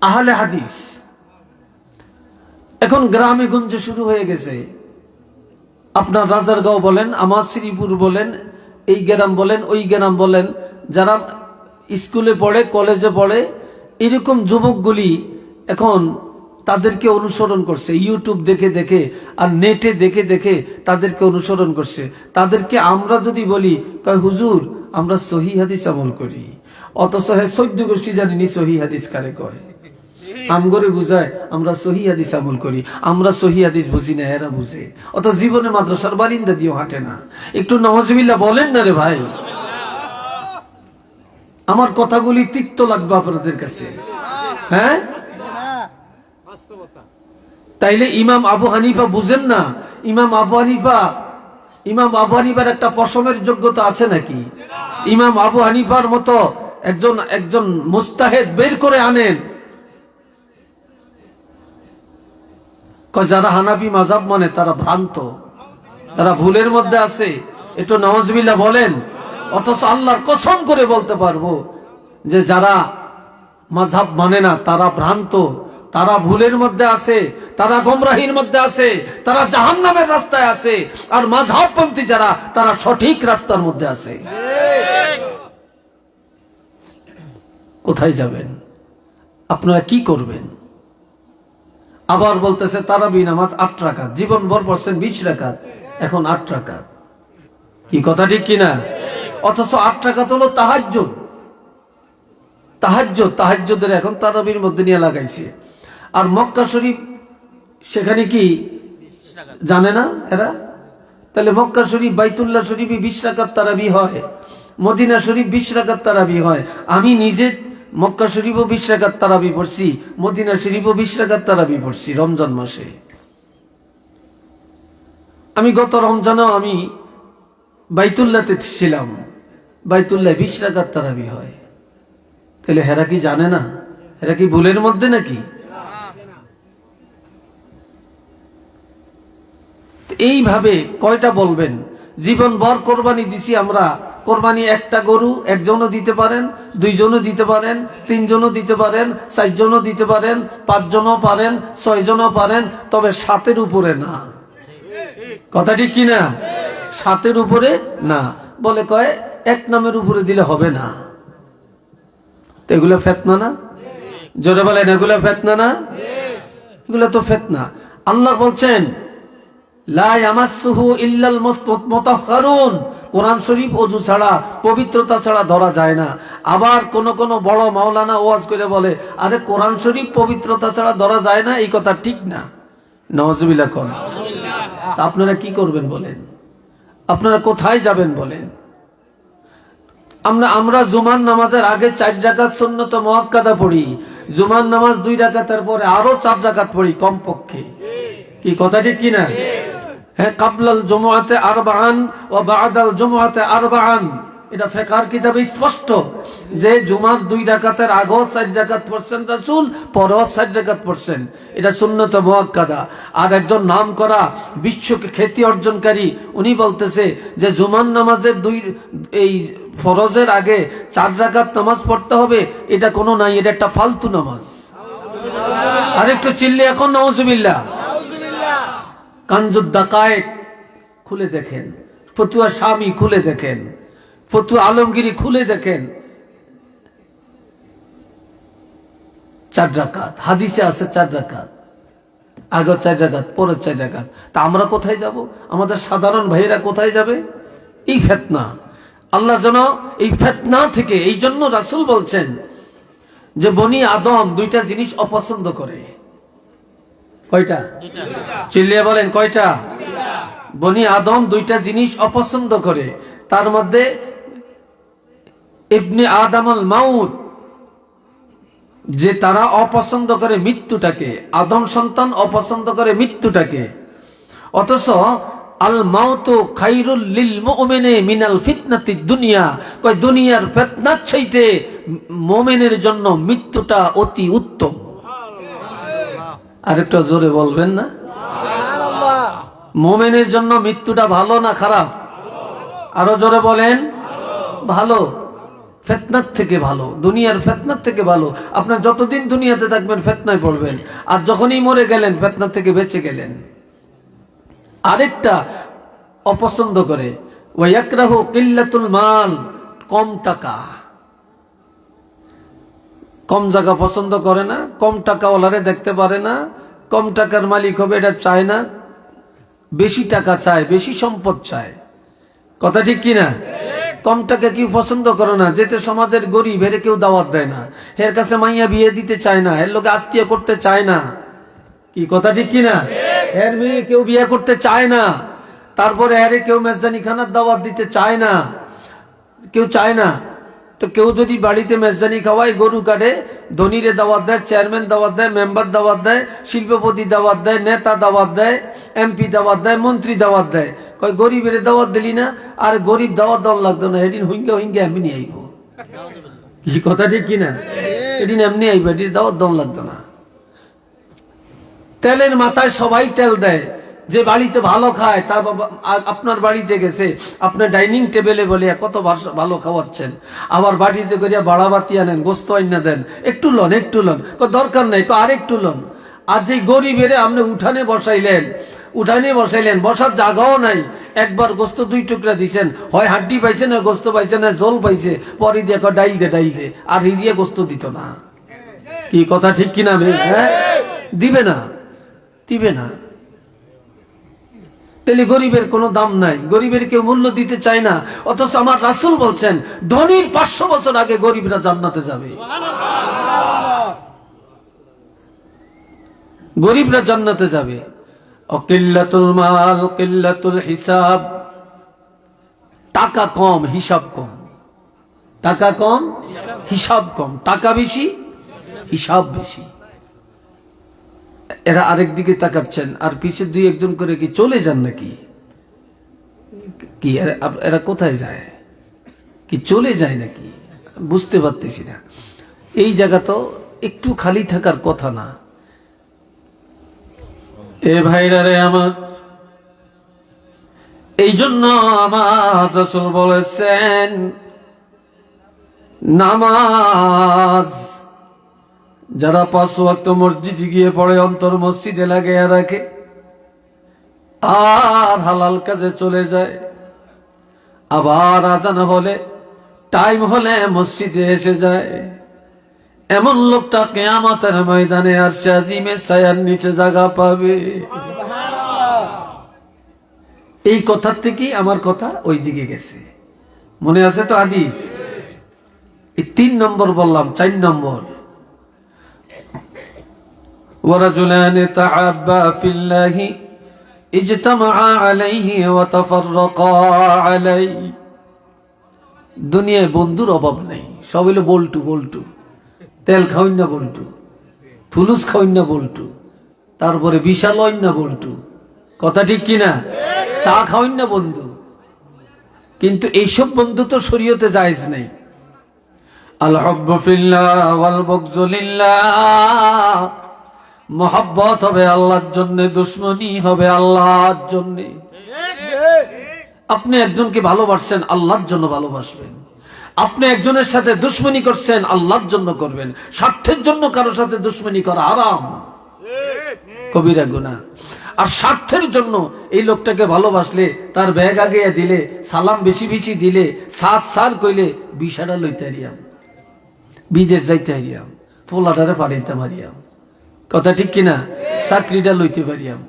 আহলে হাদিস এখন গ্রামে গঞ্জে শুরু হয়ে গেছে। আপনার রাজারগাঁও বলেন, আমার শ্রীপুর বলেন, এই গ্রাম বলেন, ওই গ্রাম বলেন, যারা স্কুলে পড়ে, কলেজে পড়ে, এরকম যুবকগুলি এখন তাদেরকে অনুসরণ করছে, ইউটিউব দেখে দেখে আর নেটে দেখে দেখে তাদেরকে অনুসরণ করছে। তাদেরকে আমরা যদি বলি, কয় হুজুর আমরা সহি হাদিস আমল করি, অথচ 14 গোষ্ঠী জানিনি সহি হাদিস কারে কয়। আমগরে বুঝায় আমরা সহি হাদিস আমল করি, আমরা সহি হাদিস বুঝি না, এরা বুঝে। অত জীবনে মাদ্রাসার বারিন্দা দিয়েও হাঁটে না। একটু নাউজুবিল্লাহ বলেন না রে ভাই। আমার কথাগুলি তিক্ত লাগবে আপনাদের কাছে, হ্যাঁ? তাইলে ইমাম আবু হানিফা বুঝেন না? ইমাম আবু হানিফার একটা পশমের যোগ্যতা আছে নাকি? ইমাম আবু হানিফার মতো একজন মুস্তাহিদ বের করে আনেন। যারা হানাফি মাযহাব মানে তারা ভ্রান্ত, তারা ভুলের মধ্যে আছে, একটু নাউজুবিল্লাহ বলেন। অথচ আল্লাহর কসম করে বলতে পারবো যে যারা মাযহাব মানে না তারা ভ্রান্ত, তারা ভুলের মধ্যে আছে, তারা গোমরাহির মধ্যে আছে, তারা জাহান্নামের রাস্তায় আছে। আর মাযহাবপন্থী যারা, তারা সঠিক রাস্তার মধ্যে আছে। কোথায় যাবেন আপনারা, কি করবেন? আবার বলতেছে তারাবি নামাজ 8 রাকাত, জীবন ভর পড়ছেন 20 রাকাত, এখন 8 রাকাত। কি কথা ঠিক কিনা? অথচ 8 রাকাত হলো তাহাজ্জুদ। তাহাজ্জুদের এখন তারাবির মধ্যে নিয়ে লাগাইছে। আর মক্কা শরীফ সেখানে কি জানে না এরা? তাহলে মক্কা শরীফ, বাইতুল্লাহ শরীফে 20 রাকাত তারাবি হয়, মদিনা শরীফ 20 রাকাত তারাবি হয়। আমি নিজে মক্কা শরীফও 20 রাকাত তারাবি পড়ছি, মদিনা শরীফও 20 রাকাত তারাবি পড়ছি রমজান মাসে। আমি গত রমজানেও আমি বাইতুল্লাহতে ছিলাম, বাইতুল্লাহ 20 রাকাত তারাবি হয়। তাহলে হেরা কি জানে না? হেরা কি ভুলের মধ্যে নাকি? এইভাবে কয়টা বলবেন? জীবন ভর কোরবানি দিছি আমরা। কোরবানি একটা গরু একজনও দিতে পারেন, 2 জনও দিতে পারেন, 3 জনও দিতে পারেন, 4 জনও দিতে পারেন, 5 জনও পারেন, 6 জনও পারেন, তবে 7-এর উপরে না। কথা ঠিক কিনা? 7-এর উপরে না। বলে কয় 1 নামের উপরে দিলে হবে না। তো এগুলো ফেতনা না? জোরে বলেন, এগুলো ফেতনা না? এগুলো তো ফেতনা। আল্লাহ বলছেন লা ইয়ামাসসুহু ইল্লাল মুতাহহারুন, কোরআন শরীফ ওযু ছাড়া, পবিত্রতা ছাড়া ধরা যায় না। আবার কোন কোন বড় মাওলানা ওয়াজ করে বলে, আরে কোরআন শরীফ পবিত্রতা ছাড়া ধরা যায় না, এই কথা ঠিক না। নাউজুবিল্লাহ কোন। আপনারা কি করবেন বলেন? আপনারা কোথায় যাবেন বলেন? আমরা জুমার নামাজের আগে 4 রাকাত সুন্নত মুআক্কাদা পড়ি, জুমার নামাজ 2 রাকাতের পরে আরো 4 রাকাত পড়ি কমপক্ষে। কি কথা ঠিক কিনা? হ্যাঁ, কাবলাল জুমআতে 4 ওয়া বা'দাল জুমআতে 4। এটা ফিকহের কিতাবে স্পষ্ট যে জুমার 2 রাকাতের আগেও 4 রাকাত পড়ছেন রাসূল, পরেও 4 রাকাত পড়ছেন। এটা সুন্নত মুআক্কাদা। আর একজন নাম করা বিশ্বকে খ্যাতি অর্জনকারী উনি বলতেছে যে জুমার নামাজের এই ফরজের আগে 4 রাকাত নামাজ পড়তে হবে, এটা কোনো নাই, এটা একটা ফালতু নামাজ। আর একটু চিল্লে এখন নাউজুবিল্লাহ। কানজুদ দাকায়েক খুলে দেখেন, ফতুয়া শামী খুলে দেখেন, ফতুয়া আলমগিরি খুলে দেখেন, 4 রাকাত হাদিসে আছে। 4 রাকাত আগে 4 রাকাত, পরে 4 রাকাত। তা আমরা কোথায় যাব? আমাদের সাধারণ ভাইয়েরা কোথায় যাবে? এই ফিতনা। আল্লাহ যেন এই ফিতনা থেকে, এই জন্য রাসূল বলছেন যে বনি আদম 2টা জিনিস অপছন্দ করে। কয়টা? চিল্লিয়ে বলেন কয়টা? বনি আদম 2টা জিনিস অপছন্দ করে। তার মধ্যে ইবনে আদমুল মাউত, যে তারা অপছন্দ করে মৃত্যুটাকে। আদম সন্তান অপছন্দ করে মৃত্যুটাকে। অথচ আল মাউতু খায়রুল লিল মুমিনি মিনাল ফিতনাতিদ দুনিয়া, কয় দুনিয়ার ফিতনার চাইতে মুমিনের জন্য মৃত্যুটা অতি উত্তম। আরেকটা জোরে বলবেন না? মুমিনের জন্য মৃত্যুটা ভালো না খারাপ? আরো জোরে বলেন। ভালো। ফিতনার থেকে ভালো, দুনিয়ার ফিতনার থেকে ভালো। আপনার যতদিন দুনিয়াতে থাকবেন ফিতনায় পড়বেন, আর যখনই মরে গেলেন ফিতনা থেকে বেঁচে গেলেন। আরেকটা অপছন্দ করে, ওয়ায়াকরাহু কিল্লাতুল মাল, কম টাকা, কম জায়গা পছন্দ করে না, কম টাকাওয়ালারে দেখতে পারে না, কম টাকার মালিক হবে এটা চায় না, বেশি টাকা চায়, বেশি সম্পদ চায়। কথা ঠিক কিনা? কম টাকা কেউ পছন্দ করে না, যেতে সমাজের গরিব এর কেউ দাওয়াত দেয় না, এর কাছে মাইয়া বিয়ে দিতে চায় না, এর লোকে আত্মীয় করতে চায় না। কি কথা ঠিক কিনা? এর মেয়ে কেউ বিয়ে করতে চায় না, তারপরে এরে কেউ মেজদানি খানার দাওয়াত দিতে চায় না, কেউ চায় না। তো কেউ যদি বাড়িতে মেজদানি খাওয়ায়, গরু কাটে, ধনীরে দাওয়াত দেয়, চেয়ারম্যান দাওয়াত দেয়, মেম্বার দাওয়াত দেয়, শিল্পপতি দাওয়াত দেয়, নেতা দাওয়াত দেয়, এমপি দাওয়াত দেয়, মন্ত্রী দাওয়াত দেয়, কয় গরিবের দাওয়াত দিলি না, আর গরিব দাওয়াত দেওয়ার লাগতো না, এদিন হুইঙ্গা হুইঙ্গা এমনি আইব। কি কথা ঠিক কিনা? এদিন এমনি আইব, এদিন দাওয়াত দেওয়ার লাগতো না। তেলের মাথায় সবাই তেল দেয়, যে বাড়িতে ভালো খায় তার বাবা আপনার বাড়িতে গেছে, আপনার ডাইনিং টেবিলে বলে কত ভালো খাওয়াচ্ছেন, আবার বাড়িতে করিয়া বাড়াবাতি আনেন, গোস্ত আইনা দেন, একটু লন একটু লন, দরকার নাই, আর একটু লন। আর যে গরিবের আপনি উঠানে বসাইলেন, বসার জায়গাও নাই, একবার গোস্ত 2 টুকরা দিছেন, হয় হাড্ডি পাইছে না, গোস্ত পাইছে না, জল পাইছে, পরে দিয়ে ডাইল দে, আর হিরিয়া গোস্ত দিত না। কি কথা ঠিক কিনা? হ্যাঁ, দিবে না, দিবে না। তাহলে গরিবের কোনো দাম নাই, গরিবের কেউ মূল্য দিতে চায় না। অথচ আমার রাসূল বলছেন, ধনীর 500 বছর আগে গরিবরা জান্নাতে যাবে, গরিবরা জান্নাতে যাবে। অকিল্লাতুল মাল কিল্লাতুল হিসাব, টাকা কম হিসাব কম, টাকা কম হিসাব কম, টাকা বেশি হিসাব বেশি। এরা আরেক দিকে তাকাচ্ছেন, আর পিছে 2-1 করে কি চলে যান নাকি? কি এরা কোথায় যায়? কি চলে যায় নাকি? বুঝতে পারতেছি না। এই জায়গা তো একটু খালি থাকার কথা না। এ ভাইরা রে আমার, এই জন্য আমার রাসূল বলেছেন, নামাজ যারা 5 ওয়াক্ত মসজিদে গিয়ে পড়ে, অন্তর মসজিদে লাগিয়ে রাখে, আর হালাল কাজে চলে যায়, আবার আজান হলে, টাইম হলে মসজিদে এসে যায়, এমন লোকটা কিয়ামতের ময়দানে আরশে আজিমের ছায়ার নিচে জায়গা পাবে। এই কথার থেকেই আমার কথা ওই দিকে গেছে, মনে আছে তো হাদিস? এই 3 নম্বর বললাম, 4 নম্বর, ورجلان تحابا في الله اجتمعا عليه وتفرقا عليه। দুনিয়ায় বন্ধুর অভাব নেই, সব হইলো বল্টু বল্টু, তেল খাওয়াই না বল্টু, ফুলুস খাওয়াই না বল্টু, তারপরে বিশাল হইন না বল্টু। কথা ঠিক কিনা? চা খাওয়াই না বন্ধু। কিন্তু এইসব বন্ধু তো শরীয়তে জায়েজ নেই। আল হুব্বু ফিল্লাহ ওয়াল বুগযু লিল্লাহ, মোহাব্বত হবে আল্লাহর জন্য, দুশ্মনী হবে আল্লাহর জন্য। আপনি একজনকে ভালোবাসছেন, আল্লাহর জন্য ভালোবাসবেন। আপনি একজনের সাথে দুশ্মনী করছেন, আল্লাহর জন্য করবেন। স্বার্থের জন্য কারো সাথে দুশ্মনী করা হারাম, কবিরা গুনাহ। আর স্বার্থের জন্য এই লোকটাকে ভালোবাসলে, তার ব্যাগ আগে দিলে, সালাম বেশি বেশি দিলে, সার কইলে, বিষাটা লইতে হারিয়াম, বিদেশ যাইতে হারিয়াম, পোলাটারে পাঠাইতে হারিয়াম। কথা ঠিক কিনা? চাকরিটা লইতে পারিয়াম।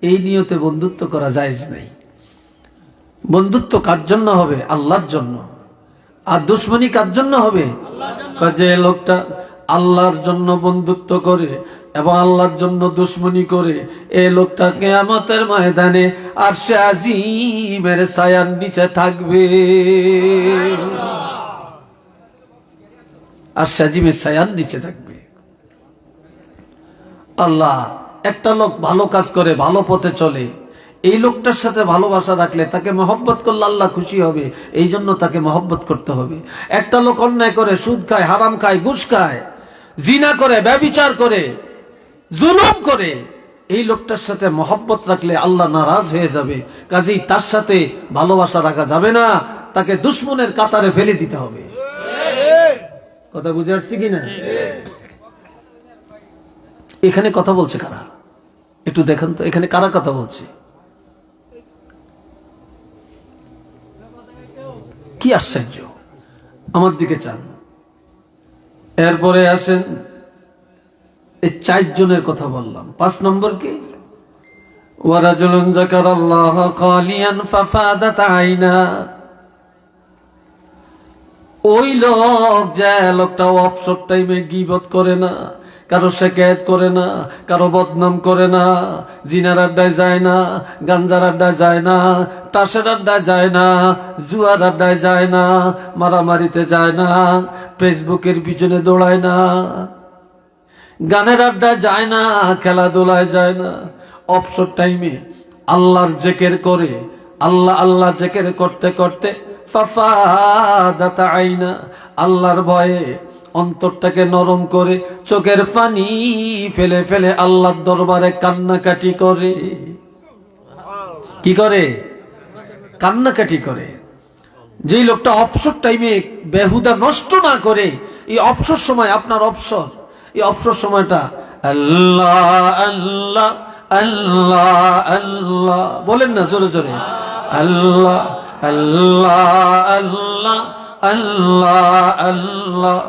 এই নিয়তে বন্ধুত্ব করা জায়েজ নাই। বন্ধুত্ব কার জন্য হবে? আল্লাহর জন্য। আর দুশ্মনী কার জন্য হবে? যে লোকটা আল্লাহর জন্য বন্ধুত্ব করে এবং আল্লাহর জন্য দুশ্মনী করে, এই লোকটা কিয়ামতের ময়দানে আরশে আজিমের ছায়ার নিচে থাকবে, আরশে আজিমের ছায়ার নিচে থাকবে। আল্লাহ, একটা লোক ভালো কাজ করে, ভালো পথে চলে, এই লোকটার সাথে ভালোবাসা রাখলে, তাকে মহব্বত করলে আল্লাহ খুশি হবে, এই জন্য তাকে মহব্বত করতে হবে। একটা লোক অন্যায় করে, সুদ খায়, হারাম খায়, ঘুষ খায়, জিনা করে, ব্যভিচার করে, জুলুম করে, এই লোকটার সাথে মহব্বত রাখলে আল্লাহ নারাজ হয়ে যাবে। কাজেই তার সাথে ভালোবাসা রাখা যাবে না, তাকে দুশ্মনের কাতারে ফেলে দিতে হবে। কথা বুঝে আসছি কিনা? এখানে কথা বলছে কারা? একটু দেখেন তো এখানে কারা কথা বলছে? কি আশ্চর্য! আমার দিকে চান। এরপরে আসেন, এই 4 জনের কথা বললাম। 5 নম্বর কি? ওয়ারাজুলুন যাকারাল্লাহ খালিয়ান ফাফাদাত আইনা। ওই লোক, যে লোকটা অবসর টাইমে গীবত করে না, কারো শিকায়েত করে না, কারো বদনাম করে না, জিনার আড্ডায় যায় না, গাঞ্জার আড্ডায় যায় না, টাসের আড্ডায় যায় না, জুয়ার আড্ডায় যায় না, মারামারিতে যায় না, ফেসবুকের পিছনে দৌড়ায় না, গানের আড্ডায় যায় না, খেলাধুলায় যায় না, অবসর টাইমে আল্লাহর জিকির করে, আল্লাহ আল্লাহ জিকির করতে করতে ফাফাদাত আইনা, আল্লাহর ভয়ে অন্তরটাকে নরম করে চোখের পানি ফেলে ফেলে আল্লাহর দরবারে কান্নাকাটি করে। কি করে? কান্নাকাটি করে। যেই লোকটা অবসর টাইমে বেহুদা নষ্ট না করে, এই অবসর সময়, আপনার অবসর, এই অবসর সময়টা আল্লাহ আল্লাহ আল্লাহ আল্লাহ বলেন না জোরে জোরে, আল্লাহ আল্লাহ আল্লাহ আল্লাহ আল্লাহ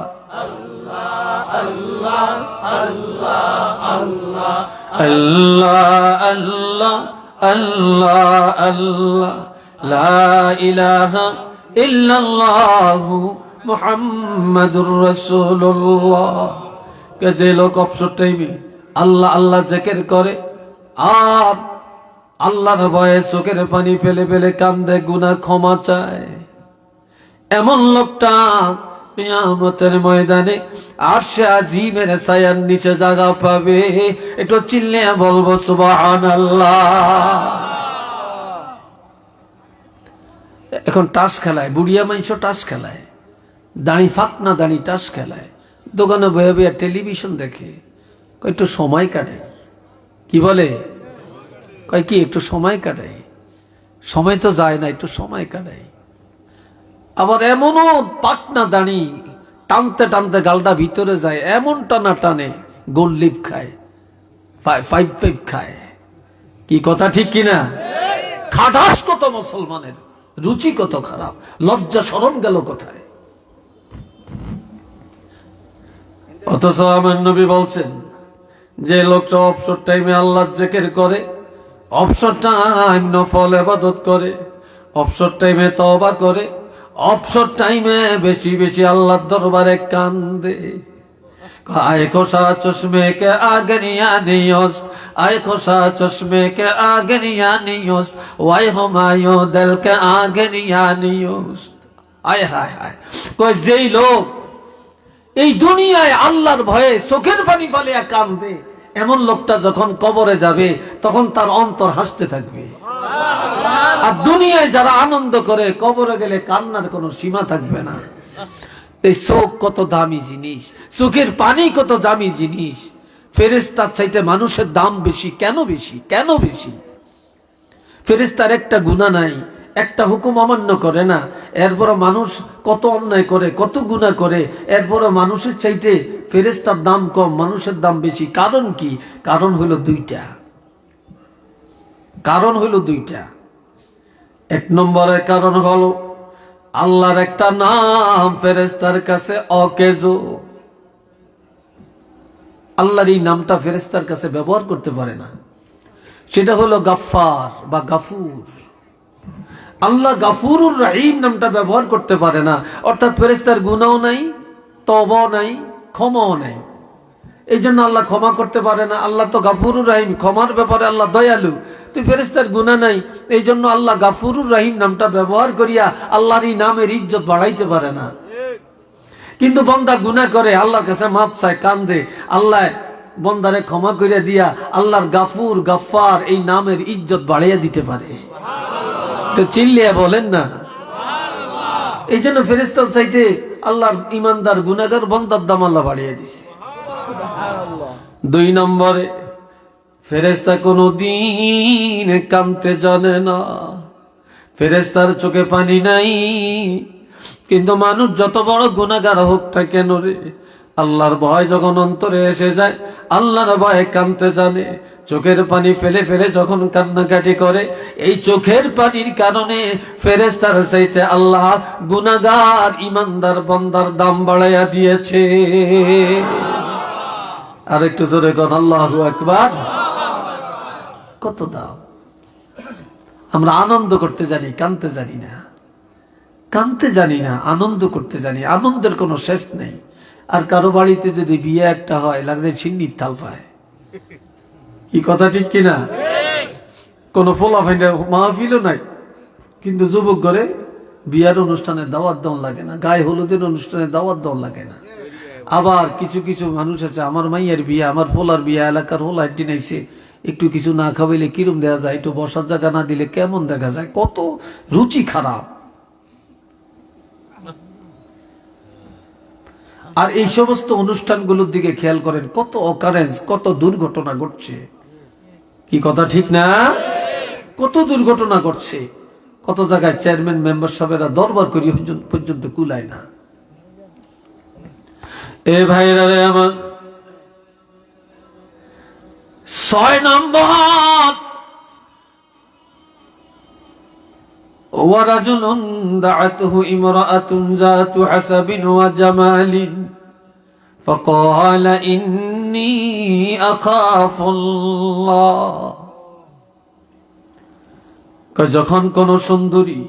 আল্লাহ আল্লাহ আল্লাহ আল্লাহ আল্লাহ লা ইলাহা ইল্লাল্লাহু মুহাম্মাদুর রাসূলুল্লাহ। যে লোক অবসর টাইমে আল্লাহ আল্লাহ জিকির করে আর আল্লাহর ভয়ে চোখের পানি ফেলে ফেলে কান্দে, গুনাহ ক্ষমা চায়, এমন লোকটা কিয়ামতের ময়দানে আরশে আজিমের ছায়ার নিচে জায়গা পাবে। একটু চিল্লিয়ে বলবো সুবহানাল্লাহ। এখন টাস খেলায়, বুড়িয়া মাইশ টাস খেলায়, দাঁড়ি ফাঁক না দাঁড়ি টাস খেলায়, দোকানে বয়ে বয়ে টেলিভিশন দেখে, একটু সময় কাটে। কি বলে? কয় কি একটু সময় কাটাই? সময় তো যায় না, একটু সময় কাটাই। আবার এমনও পাকনা দাঁড়ি টানতে টানতে গালটা ভিতরে যায়, এমন টানা টানে গোল লিপ খায়, 5 খায়। কি কথা ঠিক কিনা? খাটাস কত মুসলমানের, রুচি কত খারাপ, লজ্জা শরম গেল কোথায়? অথচ আমার নবী বলছেন, যে লোকটা অবসর টাইমে আল্লাহর জিকির করে, অবসর টাইম নফল ইবাদত করে, অবসর টাইমে তওবা করে, অবসর টাইমে বেশি বেশি আল্লাহর দরবারে কান্দে। आए खोसा चश्मे के आगनिया नियोस, आए खोसा चश्मे के आगनिया नियोस, वाई हमायो दिल के आगनिया नियोस। आए हाय हाय, कोई जेई लोग এই দুনিয়ায় আল্লাহর ভয়ে চোখের পানি ফালিয়া কান্দে, এমন লোকটা যখন কবরে যাবে তখন তার অন্তর হাসতে থাকবে। আর দুনিয়ায় যারা আনন্দ করে, কবরে গেলে কান্নার কোনো সীমা থাকবে না। এই চোখ কত দামি জিনিস, চোখের পানি কত দামি জিনিস। ফেরেশতার চাইতে মানুষের দাম বেশি। কেন বেশি? কেন বেশি? ফেরেশতার একটা গুনাহ নাই, একটা হুকুম অমান্য করে না, এরপর মানুষ কত অন্যায় করে, কত গুনাহ করে, এরপর মানুষের চাইতে ফেরেশতার দাম কম, মানুষের দাম বেশি। কারণ কি? কারণ হলো দুইটা। কারণ হলো দুইটা। 1 নম্বরের কারণ হলো আল্লাহর একটা নাম ফেরেশতার কাছে অকেজো। আল্লাহর এই নামটা ফেরেশতার কাছে ব্যবহার করতে পারে না, সেটা হলো গাফফার বা গাফুর। আল্লাহ গাফুরুর রহিম নামটা ব্যবহার করতে পারে না, অর্থাৎ ফেরেশতার গুনাহও নাই, তওবাও নাই, ক্ষমাও নাই। এই জন্য আল্লাহ ক্ষমা করতে পারে না। আল্লাহ তো গাফুরুর রহিম, ক্ষমার ব্যাপারে আল্লাহ দয়ালু। তো ফেরেশতার গুনাহ নাই, এই জন্য আল্লাহ গাফুরুর রহিম নামটা ব্যবহার করিয়া আল্লাহর এই নামের ইজ্জত বাড়াইতে পারে না। কিন্তু বান্দা গুনাহ করে, আল্লাহর কাছে মাপ চায়, কান্দে, আল্লাহ বান্দারে ক্ষমা করে দিয়া আল্লাহর গাফুর গাফফার এই নামের ইজ্জত বাড়াইয়া দিতে পারে। তো চিল্লিয়া বলেন না। এই জন্য ফেরেশতার চাইতে আল্লাহর ইমানদার গুনাহগার বান্দার দাম আল্লাহ বাড়িয়ে দিছে। 2 নম্বরে ফেরেশতা কোনদিন কাঁদতে জানে না, ফেরেশতার চোখে পানি নাই, কিন্তু মানুষ যত বড় গুনাহগার হোক না কেন রে, আল্লাহর ভয় যখন অন্তরে এসে যায়, আল্লাহর ভয়ে কাঁদতে জানে, চোখের পানি ফেলে ফেলে যখন কান্নাকাটি করে, এই চোখের পানির কারণে ফেরেশতার চাইতে আল্লাহ গুনাহগার ইমানদার বান্দার দাম বাড়াইয়া দিয়েছে। আর একটু জোরে কোন আল্লাহু আকবার। কত দাম! আমরা আনন্দ করতে জানি, কাঁদতে জানি না। কাঁদতে জানি না, আনন্দ করতে জানি। আনন্দের কোনো শেষ নেই। আর কারো বাড়িতে যদি বিয়ে একটা হয়, লাগছে ছিন্নির তাল পায়। কি কথা ঠিক কিনা? কোন ফোলাফাইন্ডা মাহফিলও নাই, কিন্তু যুবক ঘরে বিয়ার অনুষ্ঠানে দাওয়াত দেওয়া লাগে না, গায়ে হলুদের অনুষ্ঠানে দাওয়াত দেওয়া লাগে না। আবার কিছু কিছু মানুষ আছে, আমার মাইয়ের বিয়ে, আমার ফোলার বিয়ে, এলাকার হোলা একটি নাইছে, একটু কিছু না খাওয়াইলে কিরম দেখা যায়, একটু বসার জায়গা না দিলে কেমন দেখা যায়। কত রুচি খারাপ। আর এই সমস্ত অনুষ্ঠানগুলোর দিকে খেয়াল করেন, কত অকারেন্স, কত দুর্ঘটনা ঘটছে। কি কথা ঠিক না? কত দুর্ঘটনা ঘটছে। কত জায়গায় চেয়ারম্যান মেম্বার সাহেবেরা দরবার করি পর্যন্ত কুলায় না। এ ভাইরা রে আমার, 6 নম্বর, ورجل دعته امرأة ذات حسب وجمال فقال إني أخاف الله। যখন কোন সুন্দরী,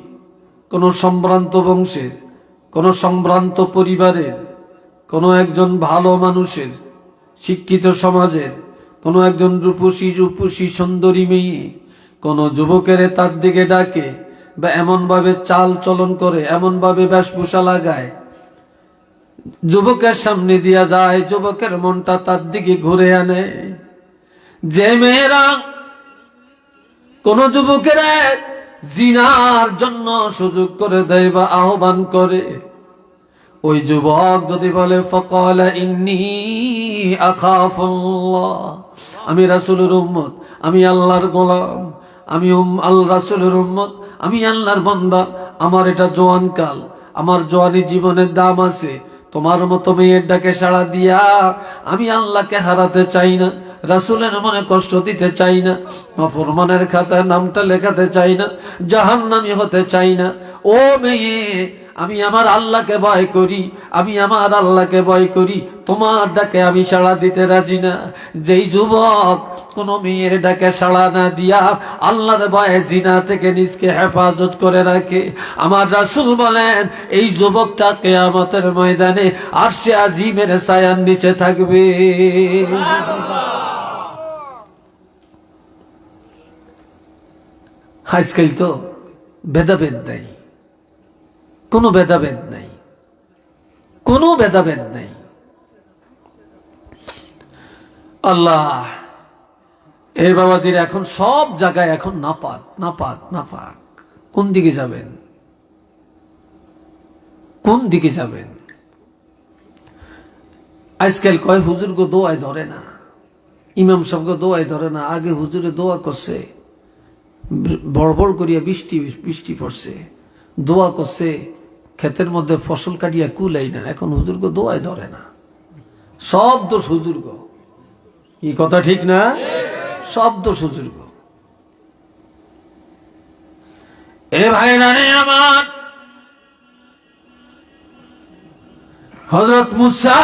কোন সম্ভ্রান্ত বংশের, কোন সম্ভ্রান্ত পরিবারের, কোন একজন ভালো মানুষের, শিক্ষিত সমাজের কোন একজন রূপসী সুন্দরী মেয়ে কোন যুবকের তার দিকে ডাকে, বা এমন ভাবে চাল চলন করে, এমন ভাবে বেশভূষা লাগায়, যুবকের সামনে দিয়া যায়, যুবকের মনটা তার দিকে ঘুরে আনে। যে মেয়েরা কোন যুবকের জিনার জন্য সুযোগ করে দেয় বা আহ্বান করে, ওই যুবক যদি বলে ফাকালা ইন্নী আখাফুল্লাহ, আমি রাসূলের উম্মত, আমি আল্লাহর গোলাম, আমি আল্লাহ রাসূলের উম্মত, আমি আল্লাহর বান্দা, আমার এটা জোয়ান কাল, আমার জোয়ানি জীবনের দাম আছে, তোমার মতো মেয়ের ডাকে সাড়া দিয়া আমি আল্লাহকে হারাতে চাই না, রাসূলের মনে কষ্ট দিতে চাই না, অপরমানের খাতায় নামটা লেখাতে চাই না, জাহান্নামী হতে চাই না। ও মেয়ে, আমি আমার আল্লাহকে ভয় করি, আমি আমার আল্লাহকে ভয় করি, তোমার ডাকে আমি সাড়া দিতে রাজি না। যেই যুবক কোন মেয়ের ডাকে সাড়া না দিয়া আল্লাহর ভয়ে জিনা থেকে নিজকে হেফাজত করে রাখে, আমার রাসূল বলেন এই যুবকটা কিয়ামতের ময়দানে আরশে আজিমের ছায়ার নিচে থাকবে। আজকাল তো ভেদাভেদ নাই, কোনো ভেদাভেদ নাই, কোনো ভেদাভেদ নাই। আল্লাহ, এই বাবাজির এখন সব জায়গায় এখন নাপাক নাপাক নাপাক। কোন দিকে যাবেন? কোন দিকে যাবেন? আজকাল কয় হুজুর গো দোয়ায় ধরে না, ইমাম সাহেব গো দোয়ায় ধরে না। আগে হুজুরে দোয়া করছে, বড় বড় করিয়া বৃষ্টি বৃষ্টি পড়ছে, দোয়া করছে, ক্ষেতের মধ্যে ফসল কাটিয়া কুলাই না। এখন হুজুর গো দোয়ায় ধরে না, সব দোষ হুজুর গো। কি কথা ঠিক না? সব দোষ হুজুর গো। এ ভাইরা রে আমার, হযরত মুসা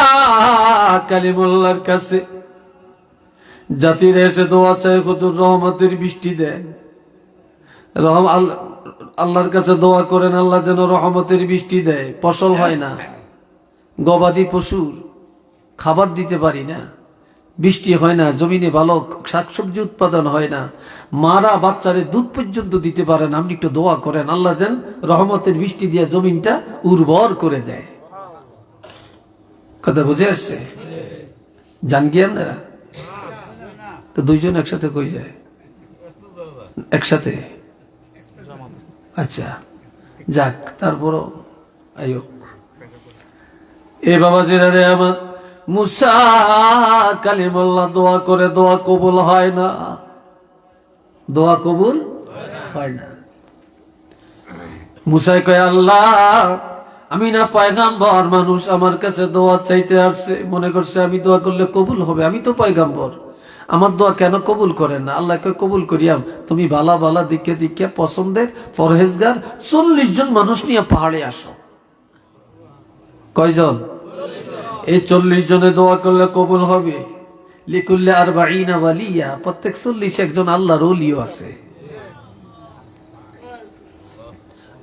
কালিমুল্লাহর কাছে জাতির এসে দোয়া চায়, হুজুর রহমতের বৃষ্টি দেন, আল্লাহর কাছে দোয়া করেন আল্লাহ যেন রহমতের বৃষ্টি দেয়। ফসল হয় না, গবাদি পশুর খাবার দিতে পারি না, বৃষ্টি হয় না, জমিনে ভালো শাকসবজি উৎপাদন হয় না, মারা বাচ্চারে দুধ পর্যন্ত দিতে পারে না। আপনি একটু দোয়া করেন আল্লাহ যেন রহমতের বৃষ্টি দিয়ে জমিনটা উর্বর করে দেয়। কথা বুঝে আসছে? জান কি আপনারা? তো দুইজন একসাথে কই যায়? একসাথে? আচ্ছা যাক, তারপরও আয়োগ। এ বাবাজিরা রে আমার, মুসা কালিমুল্লাহ দোয়া করে, দোয়া কবুল হয় না, দোয়া কবুল হয় না। মুসা কয় আল্লাহ আমি না পয়গাম্বর, মানুষ আমার কাছে দোয়া চাইতে আসছে, মনে করছে আমি দোয়া করলে কবুল হবে। আমি তো পয়গাম্বর, আমার দোয়া কেন কবুল করেন না? আল্লাহকে কবুল করিয়াম। তুমি ভালা ভালা দিকে দিকে পছন্দের পরহেজগার 40 জন মানুষ নিয়ে পাহাড়ে আসো। কয়জন? এই 40 জনে দোয়া করলে কবুল হবে। লিকুল্লি আরবাঈনা ওয়ালিয়া, প্রত্যেক 40 একজন আল্লাহর ওলিও আছে।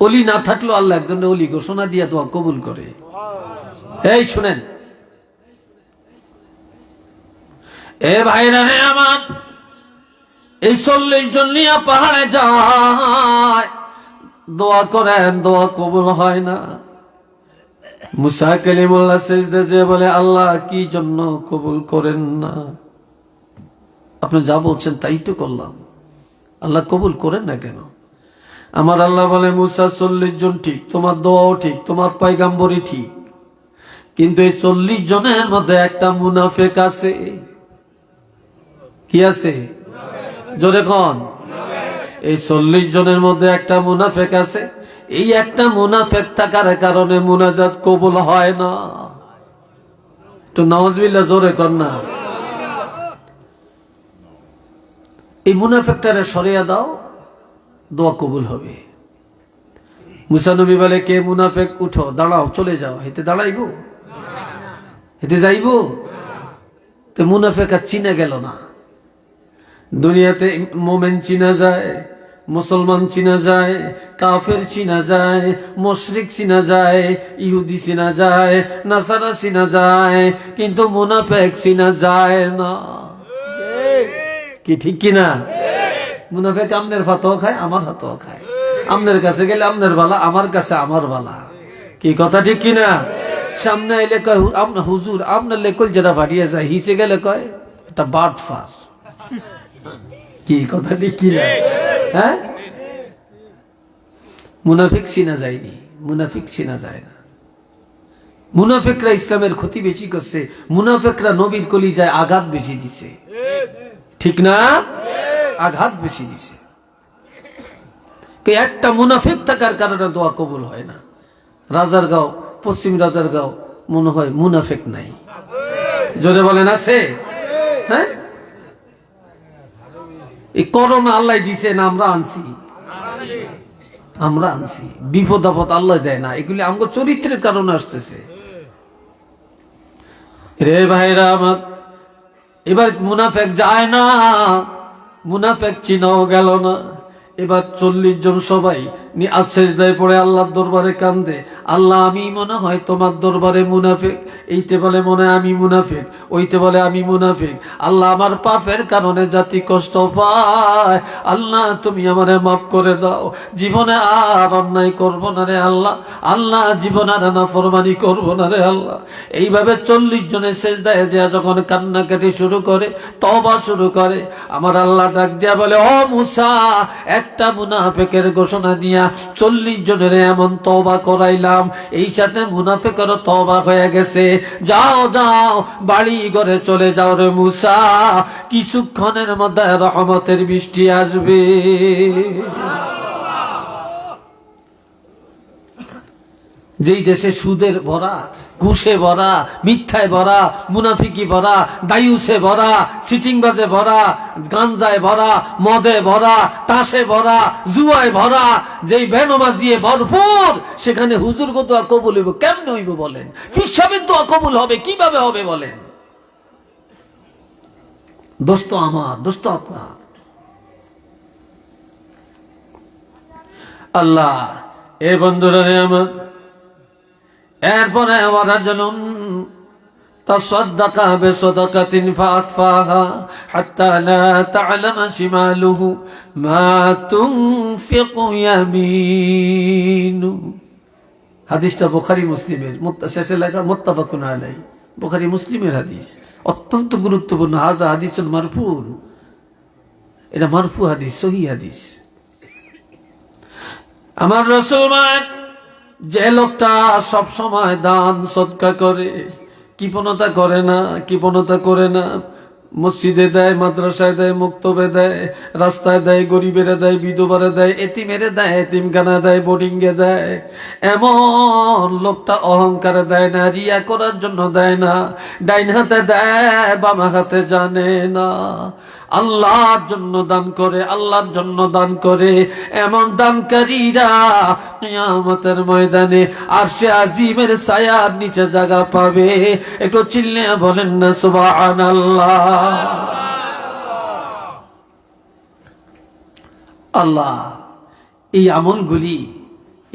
ওলি না থাকলেও আল্লাহ একজন ওলি ঘোষণা দিয়া দোয়া কবুল করে। এই শুনেন, এ ভাইরা হে আমার, এই 40 জন নিয়ে পাহাড়ে যায়, দোয়া করেন, দোয়া কবুল হয় না। মুসা কালিমুল্লাহ সিজদা যে বলে, আল্লাহ কি জন্য কবুল করেন না? আপনি যা বলছেন তাই তো করলাম, আল্লাহ কবুল করেন না কেন? আমার আল্লাহ বলে, মুসা 40 জন ঠিক, তোমার দোয়াও ঠিক, তোমার পয়গাম্বরই ঠিক, কিন্তু এই 40 জনের মধ্যে একটা মুনাফিক আছে। কি আছে? জোরে কোন? এই 40 জনের মধ্যে একটা মুনাফিক আছে। এই একটা মুনাফিক থাকার কারণে মুনাজাত কবুল হয় না। তো নাউজুবিল্লাহ জোরে কর না। এই মুনাফিকটারে সরিয়ে দাও, দোয়া কবুল হবে। মুসা নবী বলে, কে মুনাফিক? উঠো, দাঁড়াও, চলে যাও। হেতে দাঁড়াইবো? হেতে যাইবো? তো মুনাফিক আর চিনা গেল না। দুনিয়াতে মোমেন চিনা যায়, মুসলমান চিনা যায়, কাফের চিনা যায়, মুশরিক চিনা যায়, ইহুদি চিনা যায়, নাসারা চিনা যায়, কিন্তু মুনাফিক চিনা যায় না। কি ঠিক কিনা? মুনাফিক আমনের ফাতোয়া খায়, আমার ফাতোয়া খায়। আমনের কাছে গেলে আমনের বালা, আমার কাছে আমার বালা। কি কথা ঠিক কিনা? সামনে এলে কয় হুজুর আপনার লেকল যেটা ভাটিয়ে যায়, হিসে গেলে কয় এটা বাটফার। কি কথা ঠিক কিনা? হ্যাঁ, মুনাফিক চিনা যায়নি, মুনাফিক চিনা যায় না। মুনাফিকরা ইসলামের ক্ষতি বেশি করছে, মুনাফিকরা নবীর কলিজায় আঘাত বেশি দিছে। ঠিক না? আঘাত বেশি দিছে। একটা মুনাফিক থাকার কারণে দোয়া কবুল হয় না। রাজারগাঁও, পশ্চিম রাজারগাঁও মনে হয় মুনাফিক নাই। জোরে বলেন আছে? হ্যাঁ, এই করোনা আল্লাহ দিছে না আমরা আনছি? আমরা আনছি। বিপদ আপদ আল্লাহ দেয় না, এগুলি আমার চরিত্রের কারণে আসতেছে। রে ভাইরা আমার, এবার মুনাফিক যায় না, মুনাফিক চিনাও গেল না। এবার 40 জন সবাই সেজদায় পড়ে আল্লাহর দরবারে কান্দে, আল্লাহ আমি মনে হয় তোমার দরবারে মুনাফিক। এইতে বলে মনে হয় আমি মুনাফিক, ওইতে বলে আমি মুনাফিক। আল্লাহ আমার পাপের কারণে জাতি কষ্ট পায়, আল্লাহ তুমি আমারে মাফ করে দাও, জীবনে আর অন্যায় করব না রে আল্লাহ, আল্লাহ জীবনে আর নাফরমানি করব না রে আল্লাহ। এইভাবে 40 জনের সেজদায় যে যখন কান্নাকাটি শুরু করে, তওবা শুরু করে, আমার আল্লাহ ডাক দিয়া বলে, ও মুসা, একটা মুনাফিকের ঘোষণা দিয়া 40 জনের এমন তওবা করাইলাম, এই সাথে মুনাফিকেরও তওবা হয়ে গেছে। যাও যাও, বাড়ি ঘরে চলে যাও রে মুসা, কিছুক্ষণের মধ্যে রহমতের বৃষ্টি আসবে। যেই দেশে সুদের ভরা, ঘুষে ভরা, মিথ্যায় ভরা, মুনাফিকি ভরা, দায়ুসে ভরা, সিটিংবাজে ভরা, গাঞ্জায় ভরা, মদে ভরা, টাসে ভরা, জুয়ায় ভরা, যেই বেনমাজিয়ে ভরপুর, সেখানে হুজুর কত কবুল হইব? কেমনে হইব বলেন? পিসাবের দোয়া কবুল হবে কিভাবে হবে বলেন? দোষ তো আমার, দোষ তো আপনার। আল্লাহ এ বন্ধুরা আমার, এরপরে ওয়ারাজুলুন তাসাদ্দাকা বিসাদাকাতিন ফাআতফাহা হাত্তা লা তা'লামা শিমালুহু মা তুনফিকু ইয়ামিনু। হাদিসটা বুখারী মুসলিমের, শেষে লেখা মুত্তাফাকুন আলাইহি, বুখারী মুসলিমের হাদিস, অত্যন্ত গুরুত্বপূর্ণ। হাযা হাদিসুন মারফু, এটা মারফু হাদিস, সহিহ হাদিস। আমার রাসূল, যে লোকটা সব সময় দান সদকা করে, কৃপণতা করে না, কৃপণতা করে না, মসজিদে দেয়, মাদ্রাসায় দেয়, মুক্তবে দেয়, রাস্তায় দেয়, গরিবেরা দেয়, বিধবারে দেয়, এতিমেরে দেয়, এতিমখানা দেয়, বোর্ডিংয়ে দেয়। এমন লোকটা অহংকারে দেয় না, রিয়া করার জন্য দেয় না, ডাইন হাতে দেয়, বাম হাতে জানে না, আল্লাহর জন্য দান করে, আল্লাহর জন্য দান করে। এমন দানকারীরা কিয়ামতের ময়দানে আরশে আজিমের ছায়ার নিচে জায়গা পাবে। একটু চিল্লে বলেন না সুবহানাল্লাহ। আল্লাহ এই আমলগুলি,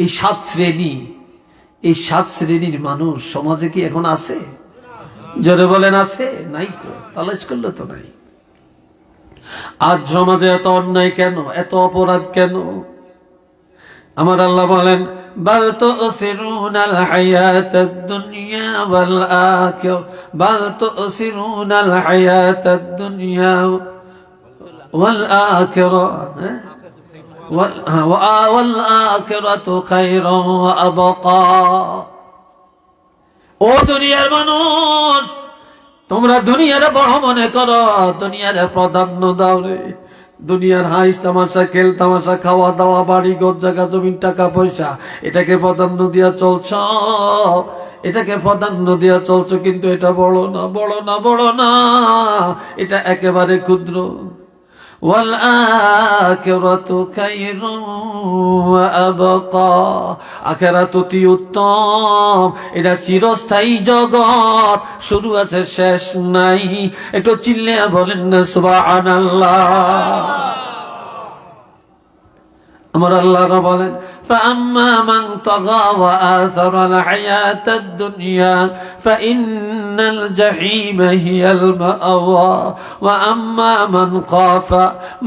এই 7 শ্রেণী, এই 7 শ্রেণীর মানুষ সমাজে কি এখন আছে? জোরে বলেন আছে? নাই তো, তালাশ করলে তো নাই। আজ সমাজে এত অন্যায় কেন, এত অপরাধ কেন? আমার আল্লাহ বলেন, বাল তুসিরুনাল হায়াতাদ দুনিয়া ওয়াল আখিরা, বাল তুসিরুনাল হায়াতাদ দুনিয়া ওয়াল আখিরা ওয়াল আখিরাতু খায়রুন ওয়া আবকা। ও দুনিয়ার মানুষ, তোমরা দুনিয়ার বড় মনে করো, দুনিয়ার প্রাধান্য দাও রে। দুনিয়ার হাইস তামাশা, খেল তামাশা, খাওয়া দাওয়া, বাড়ি ঘর, জায়গা জমিন, টাকা পয়সা, এটাকে প্রাধান্য দিয়া চলছ, এটাকে প্রাধান্য দিয়া চলছ, কিন্তু এটা বড় না, বড় না, বড় না, এটা একেবারে ক্ষুদ্র। ওয়াল আখিরাতু খায়রুন ওয়া আবকা, আখিরাত অতি উত্তম, এটা চিরস্থায়ী জগৎ, শুরু আছে শেষ নাই। একটু চিল্লে বলেন না সুবহানাল্লাহ। আমার আল্লাহ বলেন, فأما من طغى وآثر الحياة الدنيا فإن الجحيم هي المأوى وأما من خاف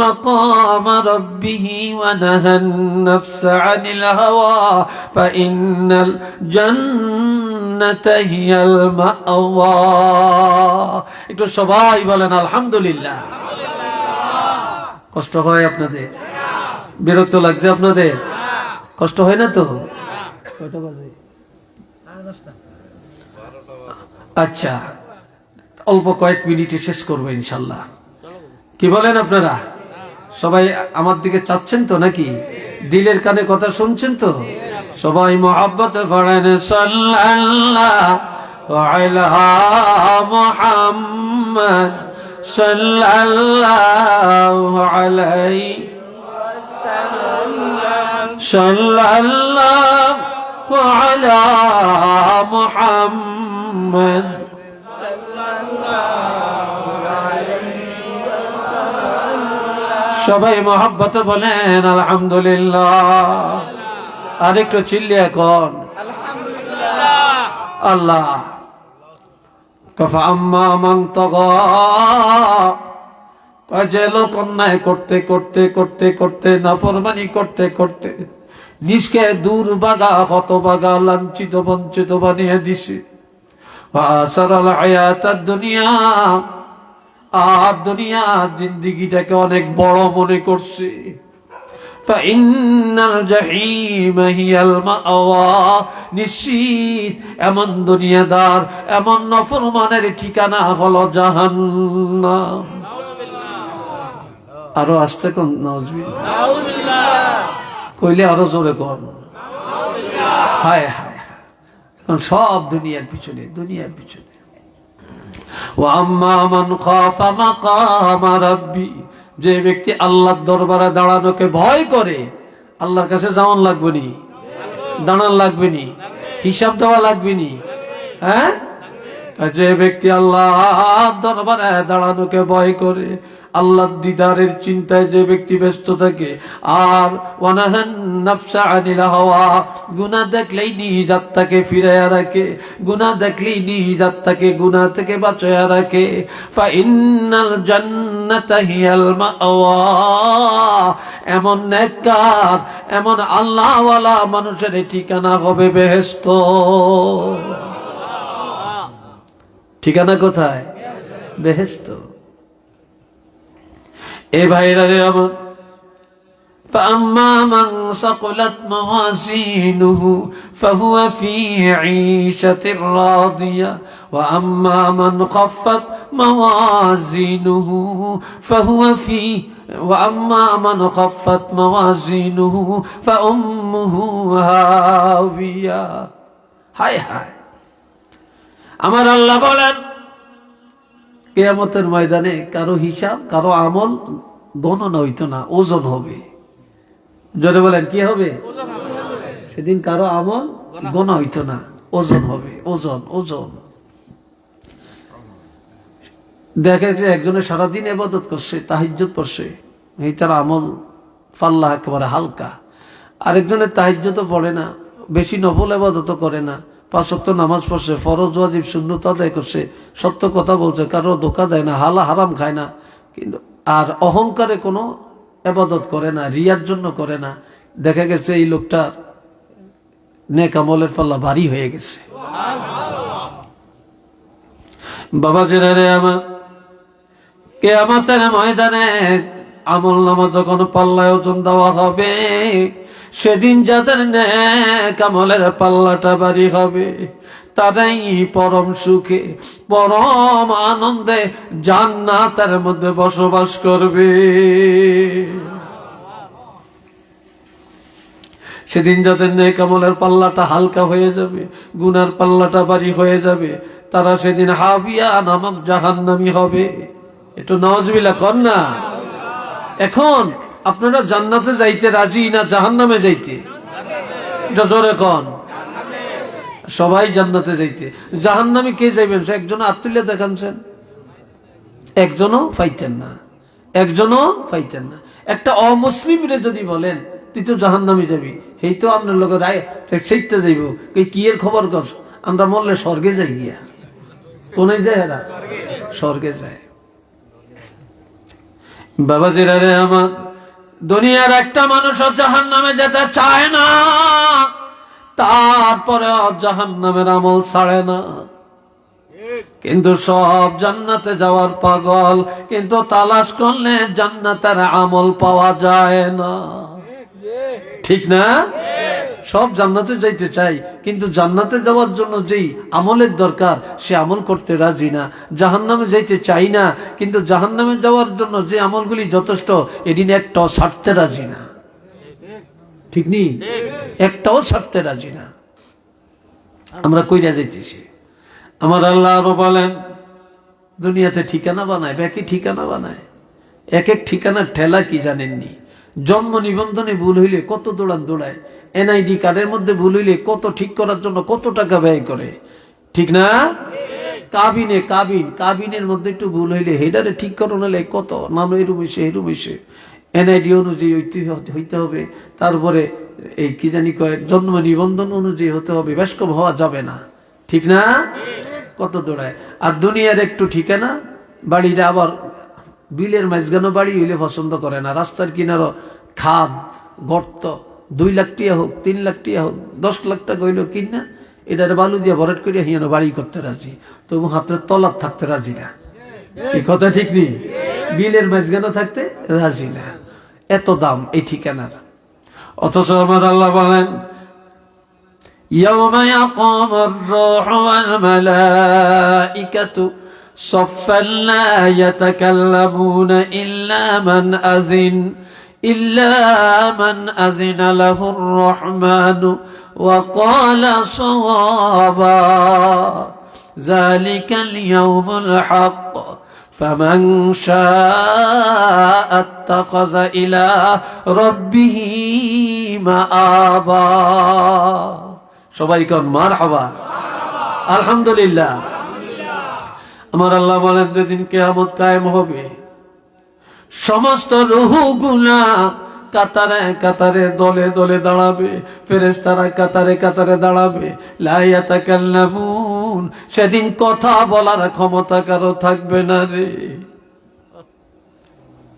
مقام ربه ونهى النفس عن الهوى فإن الجنة هي المأوى। একটু সবাই বলেন আলহামদুলিল্লাহ। কষ্ট হয় আপনাদের? বিরক্ত লাগছে আপনাদের? কষ্ট হয় না তো? কয়টা বাজে? আচ্ছা, অল্প কয়েক মিনিটে শেষ করবো ইনশাল্লাহ। কি বলেন আপনারা? সবাই আমার দিকে চাচ্ছেন তো নাকি? দিলের কানে কথা শুনছেন তো? সবাই মহব্বতে পড়েন সাল্লাল্লাহু আলা মুহাম্মদ সাল্লাল্লাহু আলাইহি সাল্লাল্লাহু আলা মুহাম্মদ সাল্লাল্লাহু আলাইহি ওয়াসাল্লাম। সবাই মহব্বতে বলেন আলহামদুলিল্লাহ। আরেকটু চিল্লিয়ে এখন আলহামদুলিল্লাহ। আল্লাহ কাফা আম্মা মান তাগা, যে লোক অন্যায় করতে করতে করতে করতে, নাফরমানি করতে করতে নিজকে দুর্ভাগা, হতভাগা, লাঞ্ছিত বঞ্চিত বানিয়ে দিছে। আসারাল হায়াতাদ দুনিয়া, আর দুনিয়ার জিন্দেগিটাকে অনেক বড় মনে করছে। ফাইন্নাল জাহিম হিয়াল মাওয়া, নিশ্চিত এমন দুনিয়াদার, এমন নাফরমানের ঠিকানা হলো জাহান্নাম। আরো আসতে কোন নাউজুবিল্লাহ কইলে আরো জোরে কোন হায় হায়। কারণ সব দুনিয়ার পিছনে, দুনিয়ার পিছনে। ওয়া আম্মা মান খাফা মাকামা রাব্বি, যে ব্যক্তি আল্লাহর দরবারে দাঁড়ানোকে ভয় করে, আল্লাহর কাছে যাওয়ান লাগবে নি, দাঁড়ান লাগবে নি, হিসাব দেওয়া লাগবে নি। হ্যাঁ, যে ব্যক্তি আল্লাহর দরবারে দাঁড়ানোকে ভয় করে, আল্লাহর দিদারের চিন্তায় যে ব্যক্তি ব্যস্ত থাকে, আর ওয়ানাহান নাফসা আনিল হাওয়া, গুনাহ দেখলেই নিজ আত্মাকে ফিরাইয়া রাখে, গুনাহ দেখলেই নিজ আত্মাকে গুনাহ থেকে বাঁচাইয়া রাখে। ফাইন্নাল জান্নাতা হিয়াল মাওয়া, এমন নেককার, এমন আল্লাহওয়ালা মানুষের ঠিকানা হবে বেহেশত। ঠিকানা কোথায়? বেহেশত। এ ভাইরা রে আমার, فأما من ثقلت موازينه فهو في عيشة راضية وأما من خفت موازينه فأمه هاوية হায় হায় আমার আল্লাহ বলেন কিয়ামতের ময়দানে কারো হিসাব কারো আমল গণনা হইতো না, ওজন হবে। জোরে বলেন কি হবে? সেদিন কারো আমল গণনা হইতো না, ওজন হবে। ওজন ওজন দেখে যে একজনে সারাদিন ইবাদত করছে, তাহাজ্জুদ পড়ছে, এই তার আমল পাল্লা একেবারে হালকা। আরেকজনের তাহাজ্জুদও পড়ে না, বেশি নফল ইবাদতও করে না, 5 ওয়াক্ত নামাজ পড়ছে, ফরজ ওয়াজিব সুন্নত আদায় করছে, সত্য কথা বলছে, কারো ধোঁকা দেয় না, হারাম খায় না, কিন্তু আর অহংকারে কোনো ইবাদত করে না, রিয়ার জন্য করে না। দেখা গেছে এই লোকটা নেক আমলের পাল্লা ভারী হয়ে গেছে। বাবা জেনারে আমার কিয়ামতের ময়দানে আমল নামা যখন পাল্লায় ওজন দেওয়া হবে, সেদিন যাদের নেক আমলের পাল্লাটা ভারী হবে তারাই পরম সুখে পরম আনন্দে জান্নাতের মধ্যে বসবাস করবে। সেদিন যাদের নেক আমলের পাল্লাটা হালকা হয়ে যাবে, গুনার পাল্লাটা ভারী হয়ে যাবে, তারা সেদিন হাবিয়া নামক জাহান্নামী হবে। একটু নাউজুবিল্লাহ কর না। এখন আপনারা জান্নাতে যাইতে রাজি না জাহান্নামে যাইতে? জোরে কন। সবাই জান্নাতে যাইতে। জাহান্নামে কে যাইবেন? সে একজন আত্মীয় দেখানছেন, একজনও পাইতেন না, একজনও পাইতেন না। একটা অমুসলিমরে যদি বলেন তুই তো জাহান্নামে যাবি, সেই তো আপনার লোক রায় সেইতে যাইব, কি এর খবর কর? আমরা মরলে স্বর্গে যাই গিয়া। কোনে যায় এরা? স্বর্গে যায়। বাবাজিরা রে আমার, দুনিয়ার একটা মানুষও জাহান্নামে যেতে চায় না, তারপরে জাহান্নামের আমল ছাড়ে না। কিন্তু সব জান্নাতে যাওয়ার পাগল, কিন্তু তালাশ করলে জান্নাতের আমল পাওয়া যায় না। ঠিক না? সব জান্নাতে যাইতে চাই, কিন্তু জান্নাতে যাওয়ার জন্য যেই আমলের দরকার সে আমল করতে রাজি না। জাহান্নামে যাইতে চাই না, কিন্তু জাহান্নামে যাওয়ার জন্য যে আমলগুলি যথেষ্ট এদিন একটাও ছাড়তে রাজি না। ঠিক নেই? একটাও ছাড়তে রাজি না। আমরা কইরা যাইতেছি। আমার আল্লাহ আরো বলেন, দুনিয়াতে ঠিকানা বানায়, ব্যাকি ঠিকানা বানায়, এক এক ঠিকানার ঠেলা কি জানেননি? জন্ম নিবন্ধনে ভুল হইলে কত দৌড়ায়, এনআইডি কার্ডের মধ্যে ভুল হইলে কত ঠিক করার জন্য কত টাকা ব্যয় করে। ঠিক না? কাবিনের মধ্যে একটু ভুল হইলে হেডারে ঠিক করানো হলে কত নাম এরুম হইছে, এনআইডি অনুযায়ী হইতে হবে, তারপরে এই কি জানি কয় জন্ম নিবন্ধন অনুযায়ী হতে হবে, বেশকম হওয়া যাবে না। ঠিক না? কত দৌড়ায়। আর দুনিয়ার একটু ঠিকানা, বাড়িটা আবার বিলের মাঝখানে বাড়ি হইলে পছন্দ করে না, রাস্তার কিনারো খাদ গর্ত, 2 লাখ টাকা হোক, 3 লাখ টাকা হোক, 10 লাখ টাকা হইল কিনা এটার বালু দিয়ে ভরাট করে হিয়ানো বাড়ি করতে রাজি, তবু হাতের তলার থাকতে রাজি না। এই কথা ঠিক নেই? বিলের মাঝখানে থাকতে রাজি না, এত দাম এই ঠিকানার। অথচ আমার আল্লাহ বলেন, ইয়াউমা ইয়াকুমুর রূহু ওয়াল মালাইকাতু صفا لا يتكلمون إلا من أذن له الرحمن وقال صوابا ذلك اليوم الحق فمن شاء اتخذ إلى ربه مآبا সবাই কোন মারহাবা, আলহামদুলিল্লাহ। আমার আল্লাহ বলেন, যেদিন কিয়ামত কায়েম হবে, সমস্ত রূহগুলা কাতারে কাতারে দলে দলে দাঁড়াবে, ফেরেশতারা কাতারে কাতারে দাঁড়াবে। লা ইয়াতাকাল্লামুন, সেদিন কথা বলার ক্ষমতা কারো থাকবে না রে।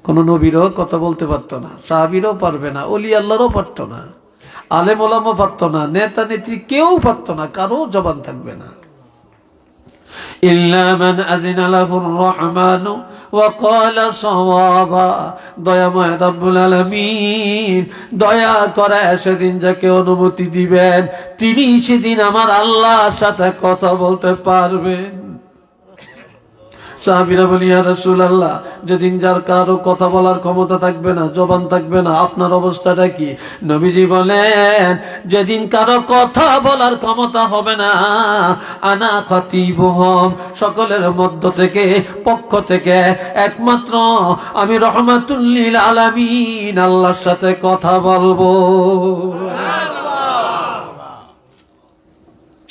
কোন নবীরও কথা বলতে পারতো না, সাহাবীরও পারবে না, ওলি আল্লাহরও পারতো না, আলেম ওলামাও পারতো না, নেতা নেত্রী কেউ পারতো না, কারো জবান থাকবে না। ইল্লা মান আযিনা লাহুর রহমানু ওয়া ক্বালা সাওয়াবা। দয়াময় রব্বুল আলামিন দয়া করে সেদিন যাকে অনুমতি দিবেন তিনি সেদিন আমার আল্লাহর সাথে কথা বলতে পারবেন। সাহাবীরা বলি, ইয়া রাসূলুল্লাহ, যেদিন যার কারো কথা বলার ক্ষমতা থাকবে না, জবান থাকবে না, আপনার অবস্থাটা কি? নবীজি বলেন, যেদিন কারো কথা বলার ক্ষমতা হবে না, আনা খতিবুহুম, সকলের মধ্য থেকে, পক্ষ থেকে একমাত্র আমি রহমাতুল লিল আলামিন আল্লাহর সাথে কথা বলবো।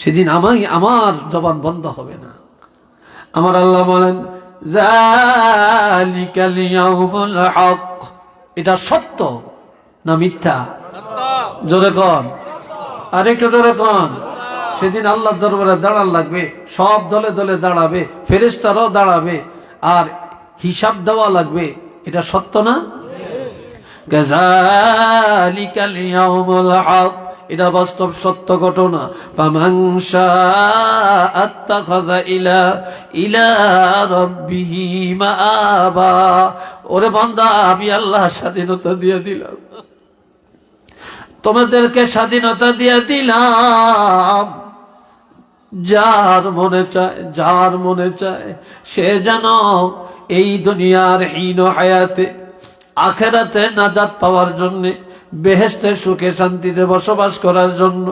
সেদিন আমার জবান বন্ধ হবে না। আমার আল্লাহ বলেন, যালিকাল ইয়াউমুল হক, এটা সত্য না মিথ্যা? জোরে কোন, আরেকটু জোরে কোন। সেদিন আল্লাহর দরবারে দাঁড়ান লাগবে, সব দলে দলে দাঁড়াবে, ফেরেশতারাও দাঁড়াবে, আর হিসাব দেওয়া লাগবে। এটা সত্য না? যালিকাল ইয়াউমুল হক, এটা বাস্তব সত্য ঘটনা। ফামান শাআ আত্তাখাযা ইলা রাব্বিহি মাআবা। ওরে বান্দা, আমি আল্লাহ স্বাধীনতা দিয়ে দিলাম, তোমাদেরকে স্বাধীনতা দিয়ে দিলাম। যার মনে চায় সে যেন এই দুনিয়ার হীন হায়াতে আখিরাতে নাজাত পাওয়ার জন্য, বেহেশতে সুখে শান্তিতে বসবাস করার জন্য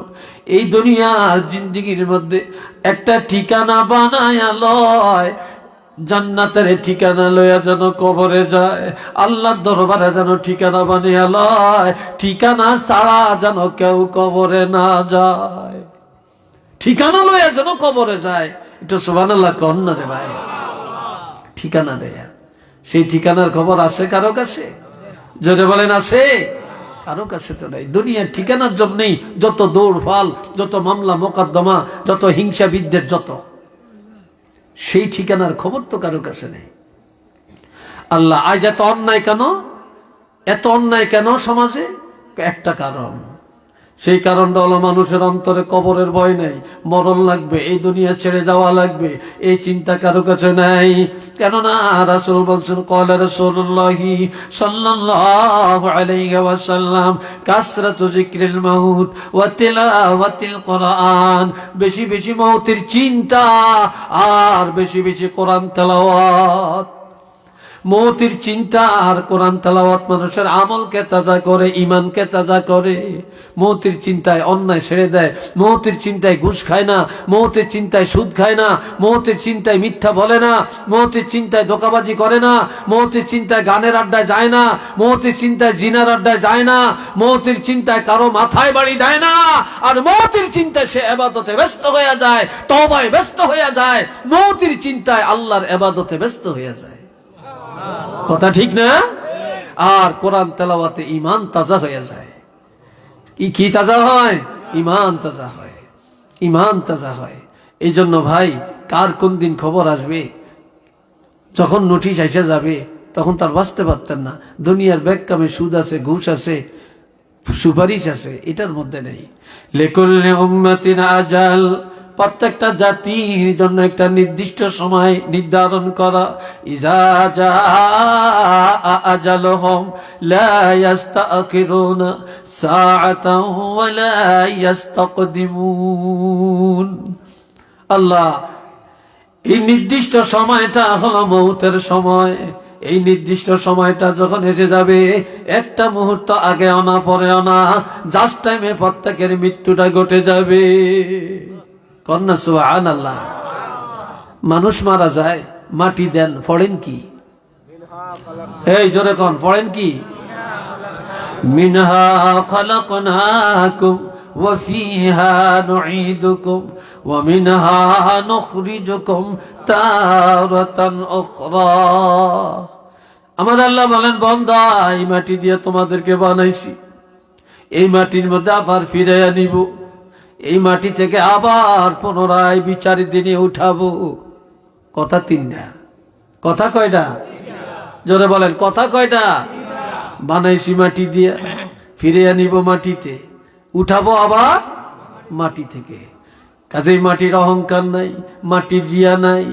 এই দুনিয়ার জিন্দেগির মধ্যে একটা ঠিকানা বানায়া লয়, জান্নাতের ঠিকানা লইয়া যেন কবরে যায়, আল্লাহর দরবারে যেন ঠিকানা বানিয়া লয়, ঠিকানা ছাড়া যেন কেউ কবরে না যায়। ঠিকানা লইয়া যেন কবরে যায়। একটু সুবহানাল্লাহ কোন না রে ভাই। ঠিকানা দেয়া, সেই ঠিকানার খবর আছে কারো কাছে? যদি বলেন আছে, কারো কাছে তো নাই। দুনিয়ার ঠিকানার জন্যই যত দৌড় ফাল, যত মামলা মোকদ্দমা, যত হিংসা বিদ্বেষ, যত, সেই ঠিকানার খবর তো কারো কাছে নেই। আল্লাহ, আজ এত অন্যায় কেন, এত অন্যায় কেন সমাজে? একটা কারণ, সেই কারণটা হলো মানুষের অন্তরে কবরের ভয় নাই, মরণ লাগবে, এই দুনিয়া ছেড়ে যাওয়া লাগবে, এই চিন্তা কারো কাছে নাই। কেননা রাসূল বলছেন, ক্বালা রাসূলুল্লাহি সাল্লাল্লাহু আলাইহি ওয়াসাল্লাম, কাসরাতু যিকরিল মাউত ওয়া তিলাওয়াতিল কোরআন, বেশি বেশি মওতের চিন্তা আর বেশি বেশি কোরআন তেলাওয়াত। মওতের চিন্তা আর কোরআন তেলাওয়াত মানুষের আমলকে তাজা করে, ঈমানকে তাজা করে। মওতের চিন্তায় অন্যায় ছেড়ে দেয়, মওতের চিন্তায় ঘুষ খায় না, মওতের চিন্তায় সুদ খায় না, মওতের চিন্তায় মিথ্যা বলে না, মওতের চিন্তায় ধোঁকাবাজি করে না, মওতের চিন্তায় গানের আড্ডায় যায় না, মওতের চিন্তায় জিনার আড্ডায় যায় না, মওতের চিন্তায় কারো মাথায় বাড়ি দেয় না, আর মওতের চিন্তায় সে ইবাদতে ব্যস্ত হয়ে যায়, তওবায় ব্যস্ত হয়ে যায়, মওতের চিন্তায় আল্লাহর ইবাদতে ব্যস্ত হয়ে যায়। কথা ঠিক না? আর কোরআন তেলাওয়াতে ঈমান তাজা হয়ে যায়। কি তাজা হয়? ঈমান তাজা হয়, ঈমান তাজা হয়। এই জন্য ভাই, কার কোন দিন খবর আসবে, যখন নোটিশ এসে যাবে তখন তার বাঁচতে পারতেন না। দুনিয়ার ব্যাককামে সুদ আছে, ঘুষ আছে, সুপারিশ আছে, এটার মধ্যে নেই। লিকুল্লি উম্মাতিন আজাল, প্রত্যেকটা জাতির জন্য একটা নির্দিষ্ট সময় নির্ধারণ করা। ইযা জাআ আজালুহুম লা ইস্তাখিরুনা সাআতান ওয়া লা ইস্তাকদিমুন। আল্লাহ, এই নির্দিষ্ট সময়টা হলো মওতের সময়। এই নির্দিষ্ট সময়টা যখন এসে যাবে, একটা মুহূর্ত আগে আনা পরে আনা, জাস্ট টাইমে প্রত্যেকের মৃত্যুটা ঘটে যাবে। কন্যা সুবহানাল্লাহ। মানুষ মারা যায়, মাটি দেন, পড়েন কি? এই জোরে কোন, পড়েন কি? মিনহা খালাকনাকুম ওয়া ফিহা নুঈদুকুম ওয়া মিনহা নুখরিজুকুম তারাতান উখরা। আমার আল্লাহ বলেন, বান্দা, এই মাটি দিয়ে তোমাদেরকে বানাইছি, এই মাটির মধ্যে আবার ফিরে আনিব, এই মাটি থেকে আবার পুনরায় বিচারের দিনে উঠাবো। কথা তিনটা। কথা কয়টা? জোরে বলেন, কথা কয়টা? বানাইছি মাটি দিয়ে, ফিরে আনিব মাটিতে, উঠাবো আবার মাটি থেকে। কাজেই মাটির অহংকার নাই, মাটির রিয়া নাই,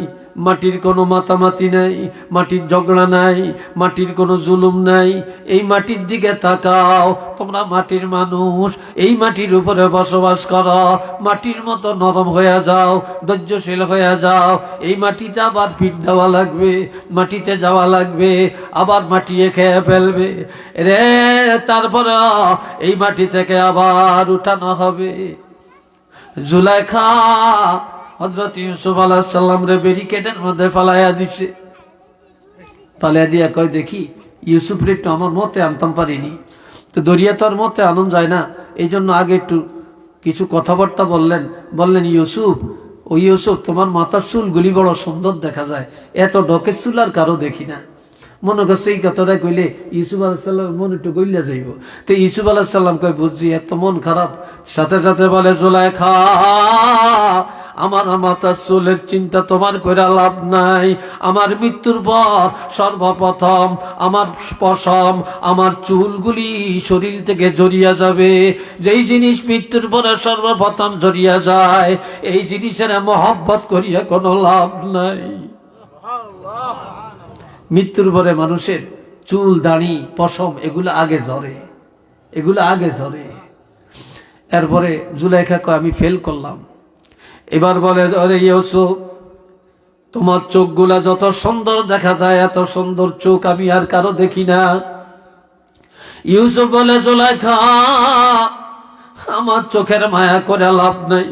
মাটির কোনো মাতামাতি নাই, মাটির ঝগড়া নাই, মাটির কোনো জুলুম নাই। এই মাটির দিকে তাকাও, তোমরা মাটির মানুষ, এই মাটির উপরে বসবাস করো, মাটির মতো নরম হয়ে যাও, ধৈর্যশীল হয়ে যাও। এই মাটিতে আবার পিঠ দেওয়া লাগবে, মাটিতে যাওয়া লাগবে, আবার মাটিয়ে খেয়ে ফেলবে রে, তারপরে এই মাটি থেকে আবার উঠানো হবে। জুলাইখা হযরত ইউসুফ আলাইহিস সালাম রে ব্যারিকেডের মধ্যে ফালাইয়া দিছে। ফালাইয়া দিয়া কয়, দেখি ইউসুফ রে একটু আমার মতে আনতাম পারিনি, তো দরিয়া তো আর মতে আনন্দ যায় না, এই জন্য আগে একটু কিছু কথাবার্তা বললেন ইউসুফ, ও ইউসুফ, তোমার মাথার চুলগুলি বড় সুন্দর দেখা যায়, এত ডকের চুল আর কারো দেখি না। মনে করছে এই কথাটা কইলে ইউসুফ আলাইহিস সালাম মন একটু গইলা যাইব। তো ইউসুফ আলাইহিস সালাম কয়, বুঝছি এত মন খারাপ। সাথে সাথে বলে, জুলাইখা, আমার মাথার চুলের চিন্তা তোমার কইরা লাভ নাই। আমার মৃত্যুর পর সর্বপ্রথম আমার পশম, আমার চুলগুলি শরীর থেকে জড়িয়ে যাবে। যেই জিনিস মৃত্যুর পরে সর্বপ্রথম জড়িয়ে যায়, এই জিনিসের মহব্বত করিয়া কোনো লাভ নাই। মৃত্যুর পরে মানুষের চুল, দাড়ি, পশম এগুলো আগে ঝরে, এগুলো আগে ঝরে। এরপরে জুলাইখা কয়, আমি ফেল করলাম। এবার বলে, আরে ইউসুফ, তোমার চোখগুলা যত সুন্দর দেখা যায়, এত সুন্দর চোখ আমি আর কারো দেখি না। ইউসুফ বলে, জুলাইখা, আমার চোখের মায়া করে লাভ নাই।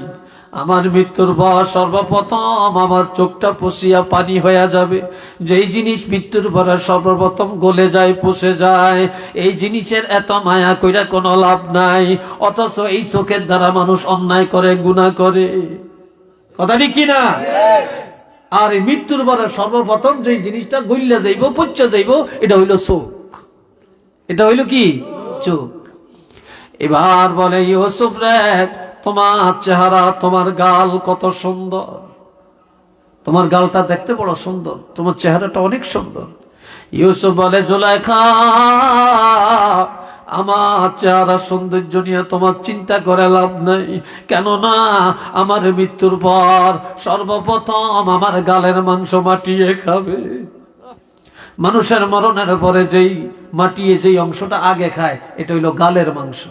আমার মৃত্যুর পর সর্বপ্রথম আমার চোখটা পচিয়া পানি হয়ে যাবে। যেই জিনিস মৃত্যুর পরে সর্বপ্রথম গলে যায়, পচে যায়, এই জিনিসের এত মায়া কইরা কোনো লাভ নাই। অথচ এই চোখের দ্বারা মানুষ অন্যায় করে, গুনাহ করে। কথা ঠিক কিনা? আর এই মৃত্যুর পরে সর্বপ্রথম যে জিনিসটা গইলা যাইব, পচা যাইব, এটা হইল চোখ। এটা হইল কি? চোখ। এবার বলে, ইউসুফ রে, তোমার চেহারা, তোমার গাল কত সুন্দর, তোমার গালটা দেখতে বড় সুন্দর, তোমার চেহারাটা অনেক সুন্দর। ইউসুফ বলে, জুলাইখা, আমার চেহারা সৌন্দর্য নিয়ে তোমার চিন্তা করে লাভ নাই। কেননা আমার মৃত্যুর পর সর্বপ্রথম আমার গালের মাংস মাটিয়ে খাবে। মানুষের মরণের পরে যেই মাটিয়ে যেই অংশটা আগে খায়, এটা হইল গালের মাংস।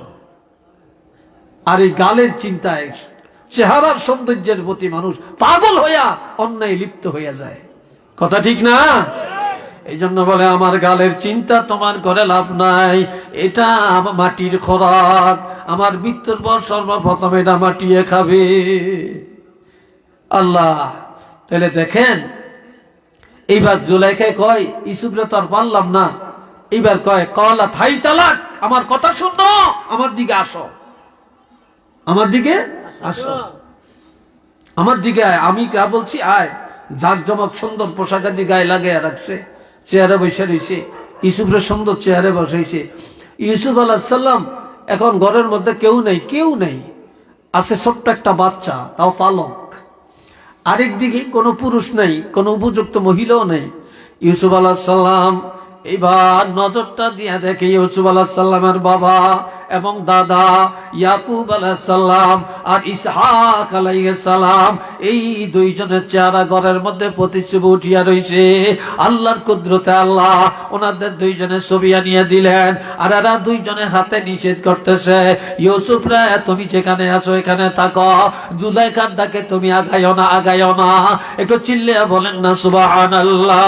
আর এই গালের চিন্তায়, চেহারার সৌন্দর্যের প্রতি মানুষ পাগল হইয়া অন্যায় লিপ্ত হইয়া যায়। কথা ঠিক না? এই জন্য বলে, আমার গালের চিন্তা তোমার করে লাভ নাই, এটা মাটির খোরাক, আমার মৃত্যুর পর সর্বপ্রথম এটা মাটিয়ে খাবে। আল্লাহ, তাহলে দেখেন, এইবার জুলাইখায় কয়, ইউসুফরে তো আর পারলাম না। এইবার কয়, কলা থাই তালাক, আমার কথা শুনো, আমার দিকে আসো, আমার দিকে আসো, আমার দিকে আয়। আমি কা বলছি, আয়। জাকজমক সুন্দর পোশাকাদি গায়ে লাগিয়ে রাখছে, চেয়ারে বসে রয়েছে, ইউসুফের সুন্দর চেয়ারে বসাইছে। ইউসুফ আলাইহিস সালাম এখন ঘরের মধ্যে কেউ নেই, আছে ছোট্ট একটা বাচ্চা, তাও পালক। আরেক দিকে কোনো পুরুষ নাই, কোনো উপযুক্ত মহিলাও নেই। ইউসুফ আলাইহিস সালাম এবার নজরটা দিয়ে দেখে, ইউসুফ আলাইহিস সালামের বাবা এবং দাদা ইয়াকুব আলাইহিস সালাম আর ইসহাক আলাইহিস সালাম, এই দুইজনের চেহারা ঘরের মধ্যে প্রতিচ্ছবি উঠিয়া রয়েছে। আল্লাহর কুদরতে আল্লাহ ওনাদের দুইজনের ছবি আনিয়ে দিলেন। আর এরা দুইজনে হাতে নিষেধ করতেছে, ইউসুফ রে, তুমি যেখানে আছো এখানে থাকো, জুলাইখার ডাকে তুমি আগাইও না। একটু চিল্লিয়া বলেন না সুবহানাল্লাহ।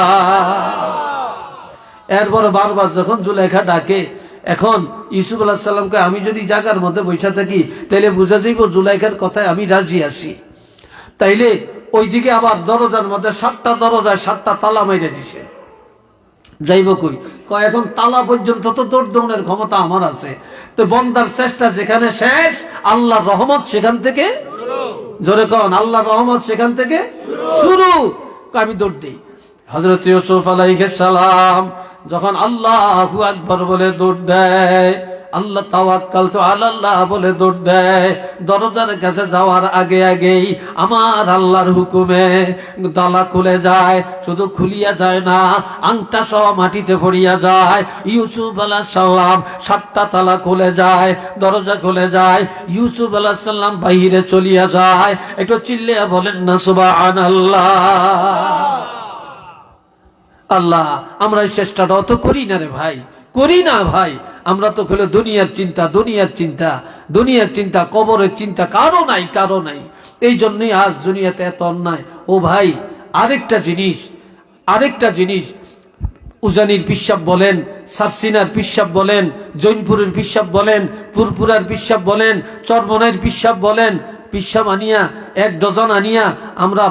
এরপর বারবার যখন জুলাইখা ডাকে, এখন ইউসুফ আলাইহিস সালামকে, আমি যদি জায়গার মধ্যে বসে থাকি তাইলে বুঝা যাইব জুলাইখার কথায় আমি রাজি আছি। তাইলে ওইদিকে আবার দরজার মধ্যে 7টা দরজায় 7টা তালা মেরে দিছে। যাইব কই? কয়, এখন তালা পর্যন্ত তো দৌড়দৌড়ের ক্ষমতা আমার আছে। তো বন্দার চেষ্টা যেখানে শেষ, আল্লাহর রহমত সেখান থেকে জোরে কন, আল্লাহর রহমত সেখান থেকে শুরু। আমি দৌড় দিই। হযরত ইউসুফ আলাইহিস সালাম যখন আল্লাহু আকবার বলে দৌড় দেয়, আল্লাহ তাওয়াক্কালতু আলাল্লাহ বলে দৌড় দেয়। দরজার কাছে যাওয়ার আগে আগেই আমার আল্লাহর হুকুমে তালা খুলে যায়। শুধু খুলিয়া যায় না, আংটা সহ মাটিতে পড়িয়া যায়। ইউসুফ আলাইহিস সালাম 7টা তালা খুলে যায়, দরজা খুলে যায়। ইউসুফ আলাইহিস সালাম বাহিরে চলিয়া যায়। একটু চিল্লিয়া বলেন না সুবহানাল্লাহ। আল্লাহ, আমরা এই চেষ্টাটা অত করি না রে ভাই, করি না ভাই। আমরা তো খেলে দুনিয়ার চিন্তা, দুনিয়ার চিন্তা, দুনিয়ার চিন্তা, কবরের চিন্তা কারো নাই, কারো নাই। এই জন্যই আজ দুনিয়াতে এত অন্যায়। ও ভাই, আরেকটা জিনিস, উজানির পিসাব বলেন, সারসিনার পিসাব বলেন, জৈনপুরের পিসাব বলেন, পুরপুরার পিসাব বলেন, চরমনাইর পিসাব বলেন, পিসাব আনিয়া 1 ডজন আনিয়া আমরা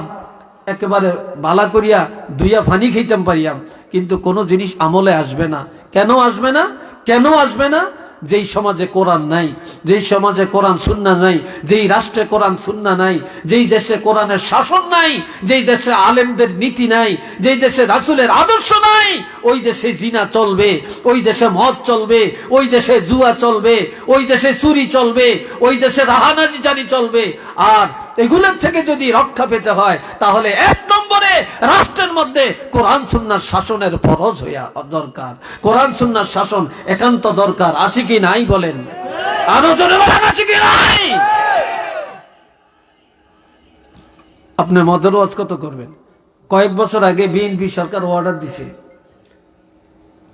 একেবারে বালা করিয়া দুইয়া ফানি খাইতাম পারিয়াম, কিন্তু কোনো জিনিস আমলে আসবে না। কেন আসবে না? কেন আসবে না? যেই সমাজে কোরআন নাই, যেই সমাজে কোরআন সুন্নাহ নাই, যেই রাষ্ট্রে কোরআন সুন্নাহ নাই, যেই দেশে কোরআনের শাসন নাই, যেই দেশে আলেমদের নীতি নাই, যেই দেশে রাসূলের আদর্শ নাই, ওই দেশে জিনা চলবে, ওই দেশে মদ চলবে, ওই দেশে জুয়া চলবে, ওই দেশে চুরি চলবে, ওই দেশে রাহানাজি চলবে। আর এগুলোর থেকে যদি রক্ষা পেতে হয়, তাহলে 1 নম্বরে রাষ্ট্রের মধ্যে কোরআন সুন্নাহর শাসনের ফরজ হইয়া দরকার। কোরআন সুন্নাহর শাসন একান্ত দরকার। আছে কি নাই বলেন? আরো জোরে বলেন, আছে কি নাই? আপনি মদের ওয়াজ কত করবেন? কয়েক বছর আগে বিএনপি সরকার অর্ডার দিছে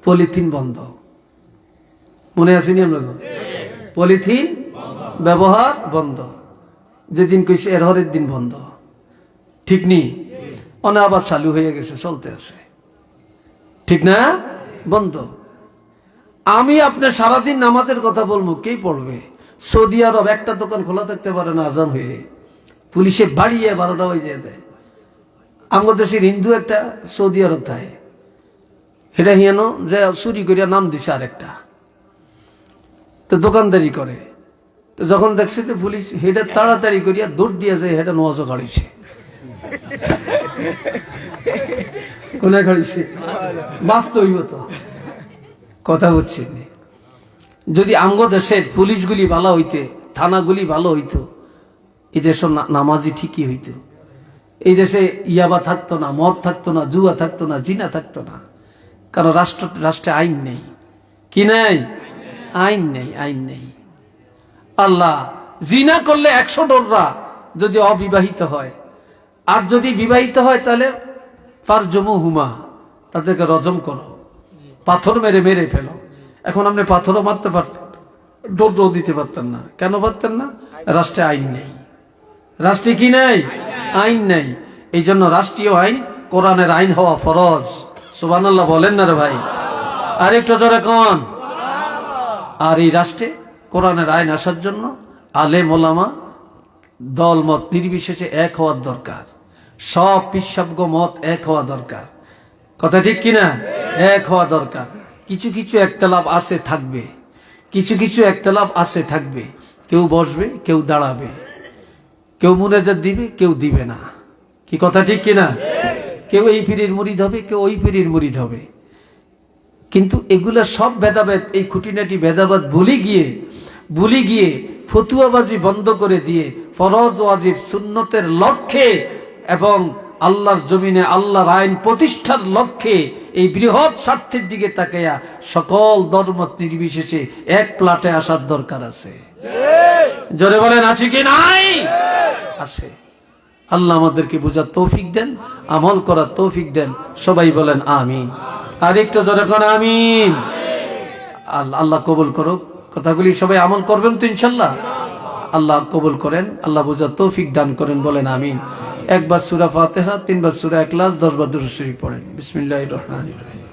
পলিথিন বন্ধ। মনে আসেনি আপনার? পলিথিন ব্যবহার বন্ধ। যেদিন কইছে এরহরের দিন বন্ধ, ঠিক নি? অনে আবার চালু হয়ে গেছে, চলতে আছে, ঠিক না? বন্ধ। আমি আপনার সারাদিন নামাজের কথা বলবো, কে পড়বে? সৌদি আরব একটা দোকান খোলা থাকতে পারে না, আজান হয়ে পুলিশে বাড়িয়ে 12টা বাজিয়ে দেয়। আমাদের দেশের হিন্দু একটা সৌদি আরব থাকে, এটা হিয়ানো যে চুরি করিয়া নাম দিছে আরেকটা, তো দোকানদারি করে। তো যখন দেখছে যে পুলিশ, হেটা তাড়াতাড়ি করিয়া দৌড় দিয়া যায়, হেটা নোয়াজও গাড়িছে। কোনায় গাড়িছে? বাস্তব হইব তো, কথা হচ্ছে। যদি আঙ্গ দেশের পুলিশগুলি ভালো হইতে, থানাগুলি ভালো হইতো, এই দেশের নামাজি ঠিকই হইতো। এই দেশে ইয়াবা থাকতো না, মদ থাকতো না, জুয়া থাকতো না, জিনা থাকতো না। কারণ রাষ্ট্রে আইন নেই। কি নেই? আইন নেই, আইন নেই। আল্লাহ, জিনা করলে 100 ডররা যদি অবিবাহিত হয়, আর যদি বিবাহিত হয় তাহলে ফারজুমুহুমা, তাদেরকে রজম করো, পাথর মেরে মেরে ফেলো। এখন আপনি পাথরও মারতে পারতেন, ডোরও দিতে পারতেন না। কেন পারতেন না? রাষ্ট্রে আইন নেই। রাষ্ট্রে কি নেই? আইন নেই। এই জন্য রাষ্ট্রীয় আইন, কোরআনের আইন হওয়া ফরজ। সুবহানাল্লাহ বলেন না রে ভাই? আরেকটা জোরে কোন? আর এই রাষ্ট্রে কোরআনের আইন আসার জন্য আলেম ওলামা দল মত নির্বিশেষে এক হওয়ার দরকার। সব পিসাবগ মত এক হওয়া দরকার। কথা ঠিক কিনা? এক হওয়া দরকার। কিছু কিছু একতলাপ আছে, থাকবে, কিছু কিছু একতলাপ আছে, থাকবে। কেউ বসবে, কেউ দাঁড়াবে, কেউ মুনাজাত দিবে, কেউ দিবে না। কি কথা ঠিক কিনা? কেউ এই পীরের মুরিদ হবে, কেউ ওই পীরের মুরিদ হবে। কিন্তু এগুলা সব ভেদাভেদ, এই খুঁটিনাটি ভেদাভেদ ভুলে গিয়ে ফতুয়াবাজি বন্ধ করে দিয়ে ফরজ ওয়াজিব সুন্নতের লক্ষ্যে এবং আল্লাহর জমিনে আল্লাহর আইন প্রতিষ্ঠার লক্ষ্যে এই বৃহৎ স্বার্থের দিকে তাকাইয়া সকল ধর্মত নির্বিশেষে এক প্লাটে আসার দরকার আছে। জোরে বলেন, আছে কি নাই? আছে। আল্লাহ আমাদেরকে বোঝার তৌফিক দেন, আমল করার তৌফিক দেন। সবাই বলেন আমিন। আরেকটা জোরে কোন আমিন। আল্লাহ কবুল করুক। কথাগুলি সবাই আমল করবেন তো ইনশাল্লাহ? আল্লাহ কবুল করেন, আল্লাহ বোঝার তৌফিক দান করেন। বলেন আমিন। 1 বার সূরা ফাতিহা, 3 বার সূরা ইখলাস, 10 বার দুরূদ শরীফ পড়েন। বিসমিল্লাহির রহমানির রহিম।